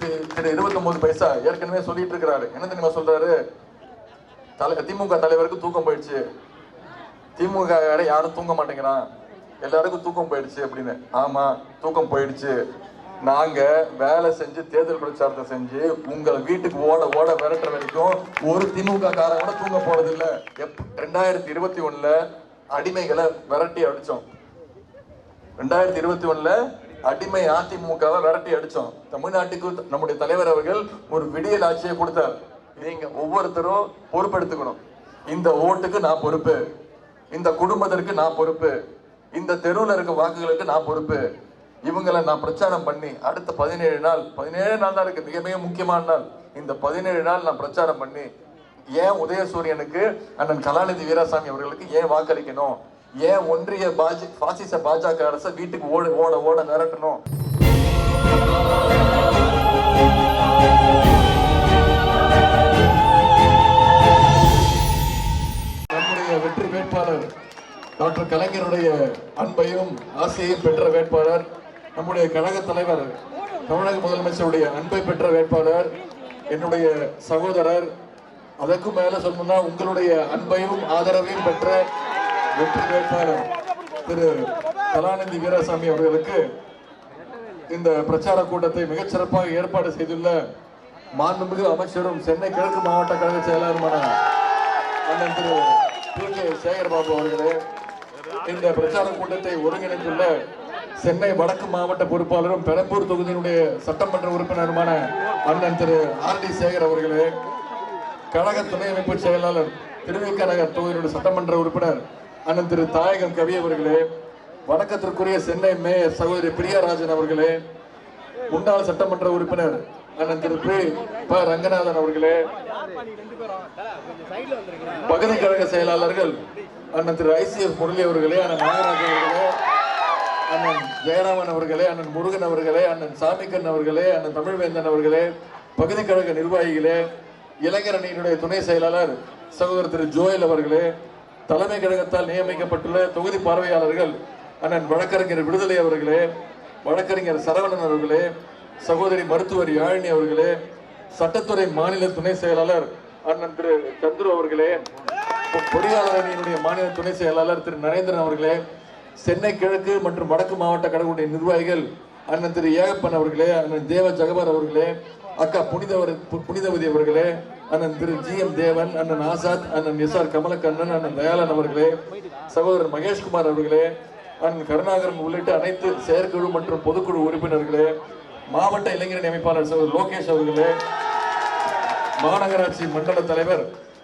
திரு 29 பைசா ஏற்கனவே சொல்லிட்டு இருக்கிறாரு. என்ன தெரியுமா சொல்றாரு? திமுக தலைவருக்கு தூக்கம் போயிடுச்சு, திமுக யாரும் தூங்க மாட்டேங்கிறான், எல்லாருக்கும் தூக்கம் போயிடுச்சு அப்படின்னு. ஆமா, தூக்கம் போயிடுச்சு. நாங்க வேலை செஞ்சு தேர்தல் பிரச்சாரத்தை செஞ்சு உங்களை வீட்டுக்கு ஓட ஓட விரட்டுற வரைக்கும் ஒரு திமுக காரங்க கூட தூங்க போறது இல்ல. 2021 அடிமைகளை விரட்டி அடிச்சோம். 2021 அடிமை அதிமுகவை விரட்டி அடிச்சோம். தமிழ்நாட்டுக்கு நம்முடைய தலைவர் அவர்கள் ஒரு விடியல் ஆட்சியை கொடுத்தார். நீங்க ஒவ்வொருத்தரும் பொறுப்பெடுத்துக்கணும். இந்த ஓட்டுக்கு நான் பொறுப்பு, இந்த குடும்பத்திற்கு நான் பொறுப்பு, இந்த தெருவில் இருக்க வாக்குகளுக்கு நான் பொறுப்பு. இவங்களை நான் பிரச்சாரம் பண்ணி அடுத்த 17 நாள் தான் இருக்கு, மிக மிக முக்கியமான நாள். இந்த 17 நாள் நான் பிரச்சாரம் பண்ணி ஏன் உதயசூரியனுக்கு அண்ணன் கலாநிதி வீராசாமி அவர்களுக்கு ஏன் வாக்களிக்கணும், ஏன் ஒன்றிய பாசிச பாஜக அரசை வீட்டுக்கு ஓட ஓட ஓட மிரட்டணும். நம்முடைய வெற்றி வேட்பாளர் டாக்டர் கலைஞருடைய அன்பையும் ஆசையையும் பெற்ற வேட்பாளர், நம்முடைய கழக தலைவர் தமிழக முதலமைச்சருடைய அன்பை பெற்ற வேட்பாளர், என்னுடைய சகோதரர், அதற்கும் மேல சொல்லணும்னா உங்களுடைய அன்பையும் ஆதரவையும் பெற்ற வெற்றி வேட்பாளர் திரு கலாநிதி வீராசாமி அவர்களுக்கு இந்த பிரச்சார கூட்டத்தை மிகச்சிறப்பாக ஏற்பாடு செய்துள்ள மாண்புமிகு அமைச்சரும் சென்னை கிழக்கு மாவட்ட கழக செயலாளருமான அண்ணன் திரு PK சேகர்பாபு அவர்களே, இந்த பிரச்சார கூட்டத்தை ஒருங்கிணைத்துள்ள சென்னை வடக்கு மாவட்ட பொறுப்பாளரும் பெரம்பூர் தொகுதியினுடைய சட்டமன்ற உறுப்பினருமான அண்ணன் திரு RD சேகர் அவர்களே, கழக துணை அமைப்பு செயலாளர் திருவிக நகர் தொகுதியினுடைய சட்டமன்ற உறுப்பினர் அண்ணன் திரு தாயகம் கவி அவர்களே, வணக்கத்திற்குரிய சென்னை மேயர் சகோதரி பிரியாராஜன் அவர்களே, முன்னாள் சட்டமன்ற உறுப்பினர் அண்ணன் திரு ப ரங்கநாதன் அவர்களே, பகுதி கழக செயலாளர்கள் அண்ணன் திரு ICF முரளி அவர்களே, அண்ணன் நாகராஜன் அவர்களே, அண்ணன் ஜெயராமன் அவர்களே, அண்ணன் முருகன் அவர்களே, அண்ணன் சாமிக்கன் அவர்களே, அண்ணன் தமிழ்வேந்தன் அவர்களே, பகுதி கழக நிர்வாகிகளே, இளைஞர் அணியினுடைய துணை செயலாளர் சகோதரர் திரு ஜோயல் அவர்களே, தலைமை கழகத்தால் நியமிக்கப்பட்டுள்ள தொகுதி பார்வையாளர்கள் அண்ணன் வழக்கறிஞர் விடுதலை அவர்களே, வழக்கறிஞர் சரவணன் அவர்களே, சகோதரி மருத்துவர் யாழினி அவர்களே, சட்டத்துறை மாநில துணை செயலாளர் அண்ணன் திரு சந்துரு அவர்களே, பொறியாளர் அணியினுடைய மாநில துணை செயலாளர் திரு நரேந்திரன் அவர்களே, சென்னை கிழக்கு மற்றும் வடக்கு மாவட்ட கழகங்களுடைய நிர்வாகிகள் அண்ணன் திரு ஏகப்பன் அவர்களே, அண்ணன் தேவ ஜகபர் அவர்களே, அக்கா புனிதவதி அவர்களே, அண்ணன் திரு GM தேவன், அண்ணன் ஆசாத், அண்ணன் SR கமலக்கண்ணன், அண்ணன் தயாளன் அவர்களே, சகோதரர் மகேஷ்குமார் அவர்களே, அண்ணன் கருணாகரன் உள்ளிட்ட அனைத்து செயற்குழு மற்றும் பொதுக்குழு உறுப்பினர்களே, மாவட்ட இளைஞரணி அமைப்பாளர் சகோதரர் லோகேஷ் அவர்களே, மாநகராட்சி மண்டல தலைவர்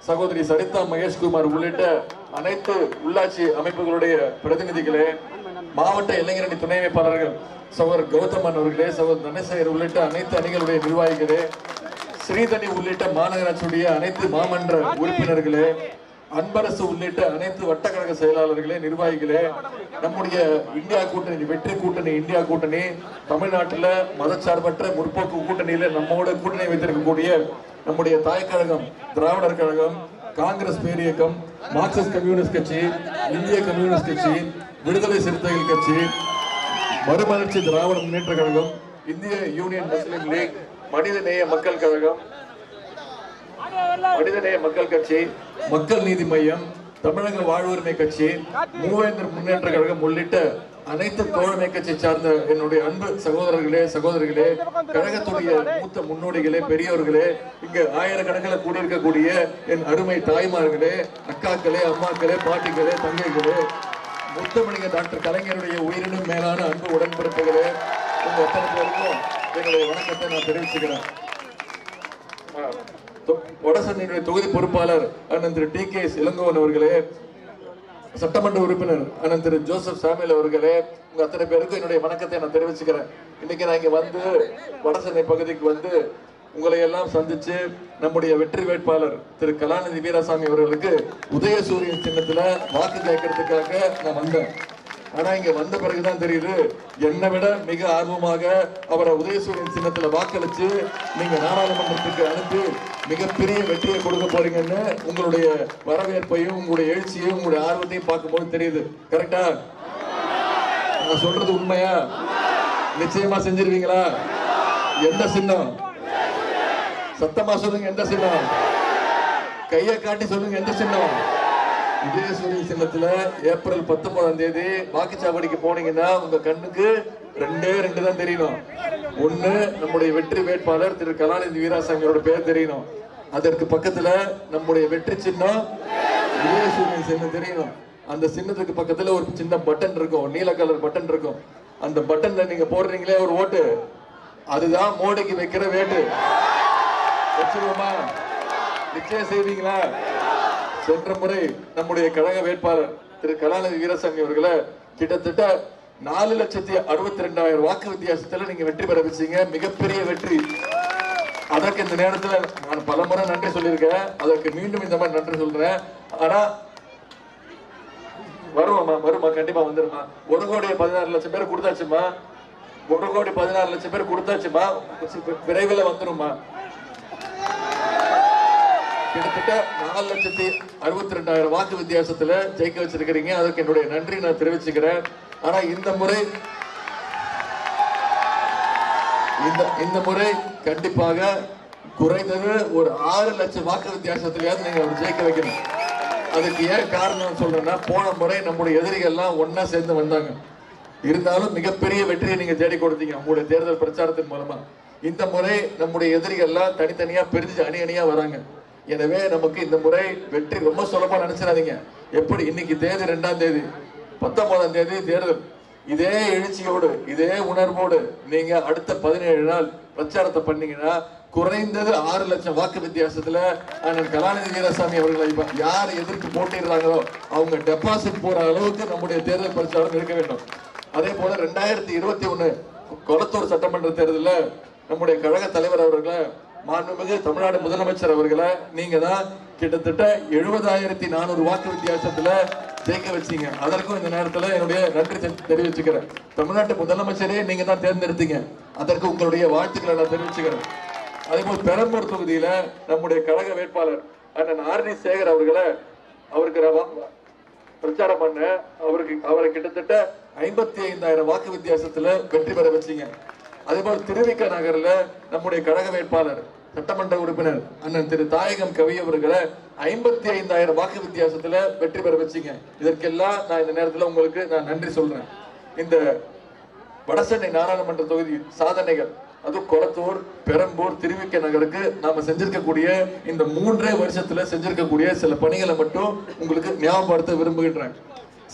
சகோதரி சரிதா மகேஷ்குமார் உள்ளிட்ட அனைத்து உள்ளாட்சி அமைப்புகளுடைய பிரதிநிதிகளே, மாவட்ட இளைஞரணி துணை அமைப்பாளர்கள் சகோதரர் கௌதமன் அவர்களே, சகோதரர் தனசேகர் உள்ளிட்ட அனைத்து அணிகளுடைய நிர்வாகிகளே, ஸ்ரீதனி உள்ளிட்ட மாநகராட்சியுடைய அனைத்து மாமன்ற உறுப்பினர்களே, அன்பரசு உள்ளிட்ட அனைத்து வட்டக்கழக செயலாளர்களே, நிர்வாகிகளே, நம்முடைய இந்தியா கூட்டணி வெற்றி கூட்டணி இந்தியா கூட்டணி தமிழ்நாட்டில் மதச்சார்பற்ற முற்போக்கு கூட்டணியில நம்மோட கூட்டணி வைத்திருக்கக்கூடிய நம்முடைய தாய் கழகம் திராவிடர் கழகம், காங்கிரஸ் பேரியக்கம், மார்க்சிஸ்ட் கம்யூனிஸ்ட் கட்சி, இந்திய கம்யூனிஸ்ட் கட்சி, விடுதலை சிறுத்தைகள் கட்சி, மறுமலர்ச்சி திராவிட முன்னேற்ற கழகம், இந்திய யூனியன் முஸ்லிம் லீக், மனிதநேய மக்கள் கழகம், மனிதநேய மக்கள் கட்சி, மக்கள் நீதி மையம், தமிழக வாழ்வுரிமை கட்சி, மூவேந்தர் முன்னேற்ற கழகம் உள்ளிட்ட அனைத்து தோழமை கட்சி சார்ந்த என்னுடைய அன்பு சகோதரர்களே சகோதரிகளே, கழகத்துடைய மூத்த முன்னோடிகளே, பெரியவர்களே, இங்கு ஆயிரக்கணக்கில் கூடியிருக்கக்கூடிய என் அருமை தாய்மார்களே, அக்காக்களே, அம்மாக்களே, பாட்டிகளே, தங்கைகளே, முத்தமிழக டாக்டர் கலைஞருடைய உயிரினும் மேலான அன்பு உடன்பிறப்புகளே, உங்க அத்தனை பேருக்கும் என்னுடைய வணக்கத்தை நான் தெரிவிச்சுக்கிறேன். வடசென்னையுடைய தொகுதி பொறுப்பாளர் அண்ணன் திரு TK இளங்கோவன் அவர்களே, சட்டமன்ற உறுப்பினர் அண்ணன் திரு ஜோசப் சாமுவேல் அவர்களே, உங்க அத்தனை பேருக்கும் என்னுடைய வணக்கத்தை நான் தெரிவிச்சுக்கிறேன். இன்னைக்கு நான் இங்க வந்து வடசென்னை பகுதிக்கு வந்து உங்களை எல்லாம் சந்திச்சு நம்முடைய வெற்றி வேட்பாளர் திரு கலாநிதி வீராசாமி அவர்களுக்கு உதயசூரியன் சின்னத்துல வாக்கு கேட்கறதுக்காக நான் வந்தேன். ஆனா இங்க வந்த பிறகுதான் தெரியுது, என்னை விட மிக ஆர்வமாக அவரை உதயசூரியன் சின்னத்துல வாக்களிச்சு நீங்க நாடாளுமன்றத்துக்கு அனுப்பி மிகப்பெரிய வெற்றியை கொடுக்க போறீங்கன்னு உங்களுடைய வரவேற்பையும் உங்களுடைய எழுச்சியையும் உங்களுடைய ஆர்வத்தையும் பார்க்கும்போது தெரியுது. கரெக்டா? நான் சொல்றது உண்மையா? நிச்சயமா செஞ்சிருவீங்களா? எந்த சின்னம்? சத்தமா சொல்லுங்க, எந்த சின்னம்? கையை காட்டி சொல்லுங்க, எந்த சின்னம்? விஜயசூரிய சின்னத்துல ஏப்ரல் 19ஆம் தேதி வாக்குச்சாவடிக்கு போனீங்கன்னா உங்க கண்ணுக்கு ரெண்டு தான் தெரியணும். ஒண்ணு, நம்முடைய வெற்றி வேட்பாளர் திரு கலாநிதி வீராசாமியோட பேர் தெரியணும். அதற்கு பக்கத்துல நம்முடைய வெற்றி சின்னம் விஜயசூரிய சின்னம் தெரியணும். அந்த சின்னத்துக்கு பக்கத்துல ஒரு சின்ன பட்டன் இருக்கும், நீல கலர் பட்டன் இருக்கும். அந்த பட்டன்ல நீங்க போடுறீங்களே ஒரு ஓட்டு, அதுதான் மோடிக்கு வைக்கிற வேட்டு. வச்சிருவோமா? நிச்சயம் செய்வீங்களா? சென்ற முறை நம்முடைய கழக வேட்பாளர் திரு கலாநிதி வீராசாமி அவர்களை கிட்டத்தட்ட 4,62,000 வாக்கு வித்தியாசத்துல நீங்க வெற்றி பெற வச்சீங்க. மிகப்பெரிய வெற்றி. அதற்கு இந்த நேரத்தில் நான் பல முறை நன்றி சொல்லியிருக்கேன். அதற்கு மீண்டும் இந்த மாதிரி நன்றி சொல்றேன். ஆனா வருமா கண்டிப்பா வந்துருமா. 1,16,00,000 பேர் கொடுத்தாச்சுமா. 1,16,00,000 பேர் கொடுத்தாச்சுமா. விரைவில் வந்துருமா. கிட்டத்தட்ட 4,62,000 வாக்கு வித்தியாசத்துல ஜெயிக்க வச்சிருக்கிறீங்க. அதற்கு என்னுடைய நன்றி நான் தெரிவிச்சுக்கிறேன். ஆனா இந்த முறை கண்டிப்பாக குறைந்தது ஒரு 6 லட்சம் வாக்கு வித்தியாசத்திலேயாவது நீங்க ஜெயிக்க வைக்கணும். அதுக்கு ஏன் காரணம் சொல்றேன்னா, போன முறை நம்முடைய எதிரிகள்லாம் ஒன்னா சேர்ந்து வந்தாங்க. இருந்தாலும் மிகப்பெரிய வெற்றியை நீங்க தேடி கொடுத்தீங்க உங்களுடைய தேர்தல் பிரச்சாரத்தின் மூலமா. இந்த முறை நம்முடைய எதிரிகள்லாம் தனித்தனியா பிரிஞ்சு அணியா வராங்க. எனவே நமக்கு இந்த முறை வெற்றி ரொம்ப சுலபமா நினைச்சிடாதீங்க. எப்படி இன்னைக்கு தேதி 2ஆம் தேதி, 19ஆம் தேதி தேர்தல். இதே எழுச்சியோடு இதே உணர்வோடு நீங்க அடுத்த 17 நாள் பிரச்சாரத்தை பண்ணீங்கன்னா குறைந்தது 6 லட்சம் வாக்கு வித்தியாசத்துல அண்ணன் கலாநிதி வீராசாமி அவர்களை யார் எதிர்த்து போட்டிடுறாங்களோ அவங்க டெபாசிட் போற அளவுக்கு நம்முடைய தேர்தல் பிரச்சாரம் இருக்க வேண்டும். அதே போல 2021 கொளத்தூர் சட்டமன்ற தேர்தலில் நம்முடைய கழக தலைவர் அவர்களை, மாண்புமிகு தமிழ்நாடு முதலமைச்சர் அவர்களை நீங்க தான் கிட்டத்தட்ட 70,400 வாக்கு வித்தியாசத்துல ஜெயிக்க வச்சீங்க. அதற்கும் இந்த நேரத்தில் என்னுடைய நன்றி தெரிவிச்சுக்கிறேன். தமிழ்நாட்டு முதலமைச்சரே நீங்க தான் தேர்ந்தெடுத்தீங்க. அதற்கு உங்களுடைய வாழ்த்துக்களை நான் தெரிவிச்சுக்கிறேன். அதே போல் பெரம்பூர் தொகுதியில நம்முடைய கழக வேட்பாளர் அண்ணன் ஆர் டி சேகர் அவருக்கு பிரச்சாரம் பண்ண அவரை கிட்டத்தட்ட 55,000 வாக்கு வித்தியாசத்துல வெற்றி பெற வச்சீங்க. அதே போல் திருவிக நகர்ல நம்முடைய கழக வேட்பாளர் சட்டமன்ற உறுப்பினர் அண்ணன் திரு தாயகம் கவி அவர்களை 55,000 வாக்கு வித்தியாசத்துல வெற்றி பெற வச்சீங்க. இதற்கெல்லாம் நான் இந்த நேரத்தில் உங்களுக்கு நான் நன்றி சொல்றேன். இந்த வடசென்னை நாடாளுமன்ற தொகுதி சாதனைகள், அது கொளத்தூர், பெரம்பூர், திருவிக நகருக்கு நாம செஞ்சிருக்கக்கூடிய இந்த 3 வருஷத்துல செஞ்சிருக்கக்கூடிய சில பணிகளை மட்டும் உங்களுக்கு ஞாபகப்படுத்த விரும்புகின்றேன்.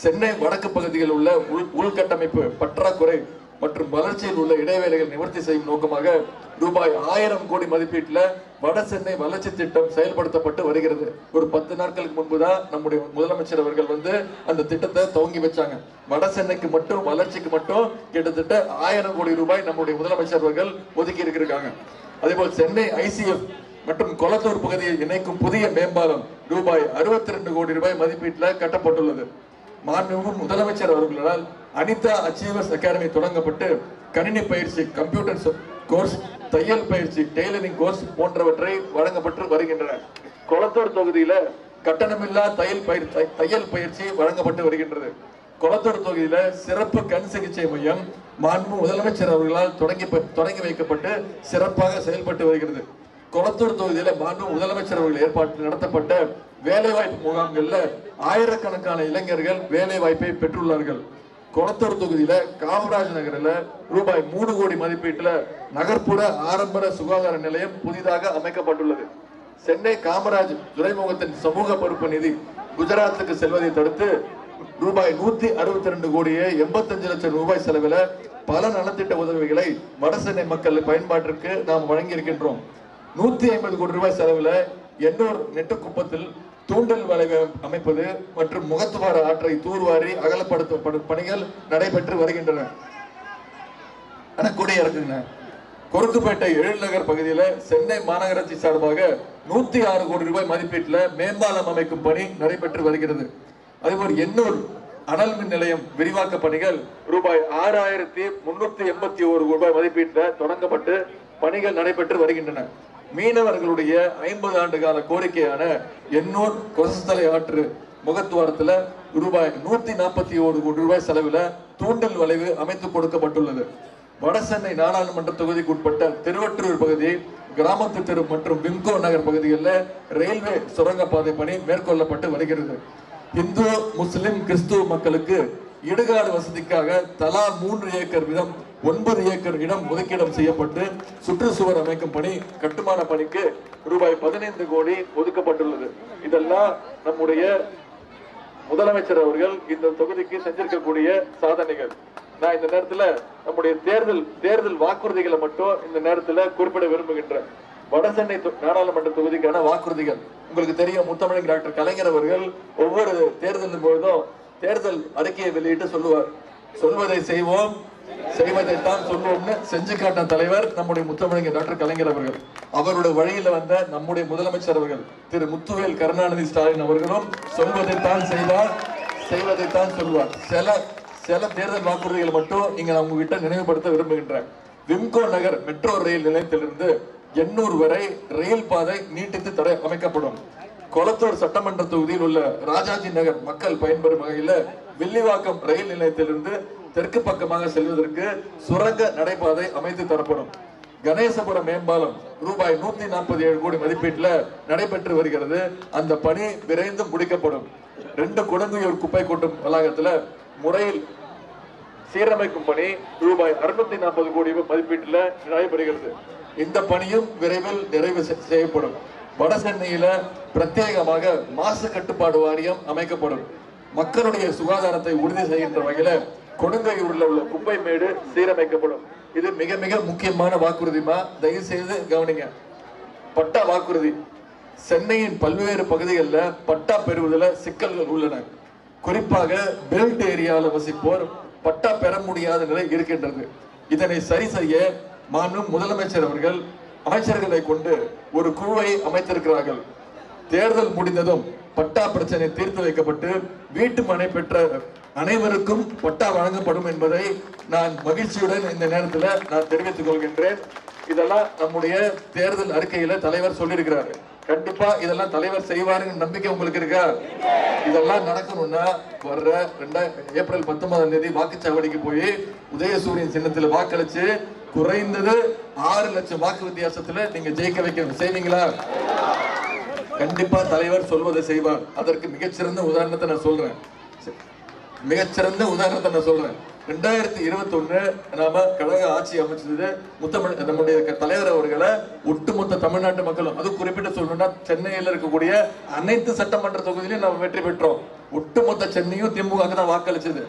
சென்னை வடக்கு பகுதியில் உள்ள உள்கட்டமைப்பு பற்றாக்குறை மற்றும் வளர்ச்சியில் உள்ள இடைவேளைகள் நிவர்த்தி செய்யும் நோக்கமாக ரூபாய் 1000 கோடி மதிப்பீட்டில் வட சென்னை வளர்ச்சி திட்டம் செயல்படுத்தப்பட்டு வருகிறது. ஒரு 10 நாட்களுக்கு முன்புதான் நம்முடைய முதலமைச்சர் அவர்கள் அந்த திட்டத்தை துவங்கி வச்சாங்க. வட சென்னைக்கு மட்டும் வளர்ச்சிக்கு மட்டும் கிட்டத்தட்ட 1000 கோடி ரூபாய் நம்முடைய முதலமைச்சர் அவர்கள் ஒதுக்கி இருக்காங்க. அதே போல் சென்னை ஐசிஎஃப் மற்றும் கொளத்தூர் பகுதியை இணைக்கும் புதிய மேம்பாலம் ரூபாய் 62 கோடி ரூபாய் மதிப்பீட்டில் கட்டப்பட்டுள்ளது. மாண்புமிகு முதலமைச்சர் அவர்களால் அனிதா அச்சீவர்ஸ் அகாடமி தொடங்கப்பட்டு கணினி பயிற்சி, கம்ப்யூட்டர் கோர்ஸ், தையல் பயிற்சி, டெய்லரிங் கோர்ஸ் போன்றவற்றை வழங்கப்பட்டு வருகின்றன. கொளத்தூர் தொகுதியில கட்டணமில்லா தையல் பயிற்சி வழங்கப்பட்டு வருகின்றது. கொளத்தூர் தொகுதியில சிறப்பு கண் சிகிச்சை மையம் மாண்பு முதலமைச்சர் அவர்களால் தொடங்கி வைக்கப்பட்டு சிறப்பாக செயல்பட்டு வருகிறது. கொளத்தூர் தொகுதியில மாண்பு முதலமைச்சர் அவர்கள் ஏற்பாட்டில் நடத்தப்பட்ட வேலைவாய்ப்பு முகாம்கள்ல ஆயிரக்கணக்கான இளைஞர்கள் வேலை வாய்ப்பை பெற்றுள்ளார்கள். கொளத்தூர் தொகுதியில காமராஜ் நகரில் ரூபாய் 3 கோடி மதிப்பீட்டில் நகர்ப்புற ஆரம்ப சுகாதார நிலையம் புதிதாக அமைக்கப்பட்டுள்ளது. சென்னை காமராஜ் துறைமுகத்தின் சமூக பொறுப்பு நிதி குஜராத்துக்கு செல்வதை தடுத்து ரூபாய் 162 கோடியே 85 லட்சம் ரூபாய் செலவில் பல நலத்திட்ட உதவிகளை வடசென்னை மக்கள் பயன்பாட்டிற்கு நாம் வழங்கி இருக்கின்றோம். 150 கோடி ரூபாய் செலவில் எண்ணூர் நெட்டுக்குப்பத்தில் தூண்டல் வளைவு அமைப்பது மற்றும் முகத்துவார ஆற்றை தூர்வாரி அகலப்படுத்தப்படும் பணிகள் நடைபெற்று வருகின்றன. கொருக்குப்பேட்டை எழில்நகர் பகுதியில் சென்னை மாநகராட்சி சார்பாக 106 கோடி ரூபாய் மதிப்பீட்டில் மேம்பாலம் அமைக்கும் பணி நடைபெற்று வருகிறது. அதேபோல் எண்ணூர் அனல் மின் நிலையம் விரிவாக்க பணிகள் ரூபாய் 6,381 ரூபாய் மதிப்பீட்டில் தொடங்கப்பட்டு பணிகள் நடைபெற்று வருகின்றன. மீனவர்களுடைய 50 ஆண்டு கால கோரிக்கையான எண்ணூர் கொசஸ்தலை ஆற்று முகத்துவாரத்தில் ரூபாய் 141 கோடி ரூபாய் செலவில் தூண்டல் வளைவு அமைத்து கொடுக்கப்பட்டுள்ளது. வடசென்னை நாடாளுமன்ற தொகுதிக்கு உட்பட்ட திருவற்றூர் பகுதி, கிராமத்து தெரு மற்றும் விம்கோ நகர் பகுதிகளில் ரயில்வே சுரங்கப்பாதை பணி மேற்கொள்ளப்பட்டு வருகிறது. இந்து, முஸ்லிம், கிறிஸ்துவ மக்களுக்கு இடுகாடு வசதிக்காக தலா 3 ஏக்கர் வீதம் 9 ஏக்கர் இடம் ஒதுக்கீடம் செய்யப்பட்டு சுற்றுச்சுவர் அமைக்கும் பணி, கட்டுமான பணிக்கு ரூபாய் 15 கோடி ஒதுக்கப்பட்டுள்ளது. இதெல்லாம் நம்முடைய முதலமைச்சர் அவர்கள் இந்த தொகுதிக்கு செஞ்சிருக்கக்கூடிய சாதனைகள். நான் இந்த நேரத்துல நம்முடைய தேர்தல் வாக்குறுதிகளை மட்டும் இந்த நேரத்துல குறிப்பிட விரும்புகின்றேன். வடசென்னை நாடாளுமன்ற தொகுதிக்கான வாக்குறுதிகள் உங்களுக்கு தெரியும். முத்தமிழ் டாக்டர் கலைஞர் அவர்கள் ஒவ்வொரு தேர்தலின் பொழுதும் தேர்தல் அறிக்கையை வெளியிட்டு சொல்லுவார், சொல்வதை செய்வோம், செய்வதைத்தான் சொல்வோம்னு செஞ்சு காட்டின தலைவர் நம்முடைய முத்தமிழ் டாக்டர் கலைஞர் அவர்கள். அவருடைய வழியில வந்த நம்முடைய முதலமைச்சர் அவர்கள் திரு முத்துவேல் கருணாநிதி ஸ்டாலின் அவர்களும் சொல்வதைத்தான் செய்வார், செய்வதைத்தான் சொல்வார். சில தேர்தல் வாக்குறுதிகள் மட்டும் இங்க நான் உங்ககிட்ட நினைவுபடுத்த விரும்புகின்றேன். விம்கோ நகர் மெட்ரோ ரயில் நிலையத்திலிருந்து எண்ணூர் வரை ரயில் பாதை நீட்டித்து தடை அமைக்கப்படும். கொளத்தூர் சட்டமன்ற தொகுதியில் உள்ள ராஜாஜி நகர் மக்கள் பயன்பெறும் வகையில் வில்லிவாக்கம் ரயில் நிலையத்திலிருந்து தெற்கு பக்கமாக செல்வதற்கு சுரங்க நடைபாதை அமைத்து தரப்படும். கணேசபுரம் மேம்பாலம் ரூபாய் 147 கோடி மதிப்பீட்டில் நடைபெற்று வருகிறது. அந்த பணி விரைந்து முடிக்கப்படும். 2 கொடுங்கையூர் குப்பை கொட்டும் வளாகத்தில் முறையில் சீரமைக்கும் பணி ரூபாய் 640 கோடி மதிப்பீட்டில் நடைபெறுகிறது. இந்த பணியும் விரைவில் நிறைவு செய்யப்படும். வடசென்னையில பிரத்யேகமாக மாசு கட்டுப்பாடு வாரியம் அமைக்கப்படும். மக்களுடைய சுகாதாரத்தை உறுதி செய்கின்ற வகையில கொடுங்கையூர்ல உள்ள குப்பை மேடு சீரமைக்கப்படும். இது மிக மிக முக்கியமான வாக்குறுதிமா, தயவு செய்து கவனிங்க. பட்டா வாக்குறுதி. சென்னையின் பல்வேறு பகுதிகளில் பட்டா பெறுவதில் சிக்கல்கள் உள்ளன. குறிப்பாக பெல்ட் ஏரியாவில் வசிப்போர் பட்டா பெற முடியாத நிலை இருக்கின்றது. இதனை சரி செய்ய மாண்பு முதலமைச்சர் அவர்கள் அமைச்சர்களை கொண்டு ஒரு குழுவை அமைத்திருக்கிறார்கள். தேர்தல் முடிந்ததும் பட்டா பிரச்சனை தீர்த்து வைக்கப்பட்டு வீட்டு மனை பெற்ற அனைவருக்கும் பட்டா வழங்கப்படும் என்பதை நான் மகிழ்ச்சியுடன் இந்த நேரத்தில் நான் தெரிவித்துக் கொள்கின்றேன். இதெல்லாம் நம்முடைய தேர்தல் அறிக்கையில தலைவர் சொல்லியிருக்கிறாரு. கண்டிப்பா இதெல்லாம் தலைவர் செய்வாருன்னு நம்பிக்கை உங்களுக்கு இருக்கா? இதெல்லாம் நடக்கணும்னா வர்ற ஏப்ரல் 19ஆம் தேதி வாக்குச்சாவடிக்கு போய் உதயசூரியன் சின்னத்தில் வாக்களிச்சு குறைந்தது 6 லட்சம் வாக்கு வித்தியாசத்துல நீங்க ஜெயிக்க வைக்கணும். செய்வீங்களா? கண்டிப்பா தலைவர் சொல்வதை செய்வார். அதற்கு மிகச்சிறந்த உதாரணத்தை நான் சொல்றேன். 2021 நாம கழக ஆட்சி அமைச்சது நம்முடைய தலைவர் அவர்களை ஒட்டுமொத்த தமிழ்நாட்டு மக்களும், அது குறிப்பிட்டு சொல்லணும்னா சென்னையில் இருக்கக்கூடிய அனைத்து சட்டமன்ற தொகுதியிலும் நம்ம வெற்றி பெற்றோம். ஒட்டுமொத்த சென்னையும் திமுக தான் வாக்களிச்சது.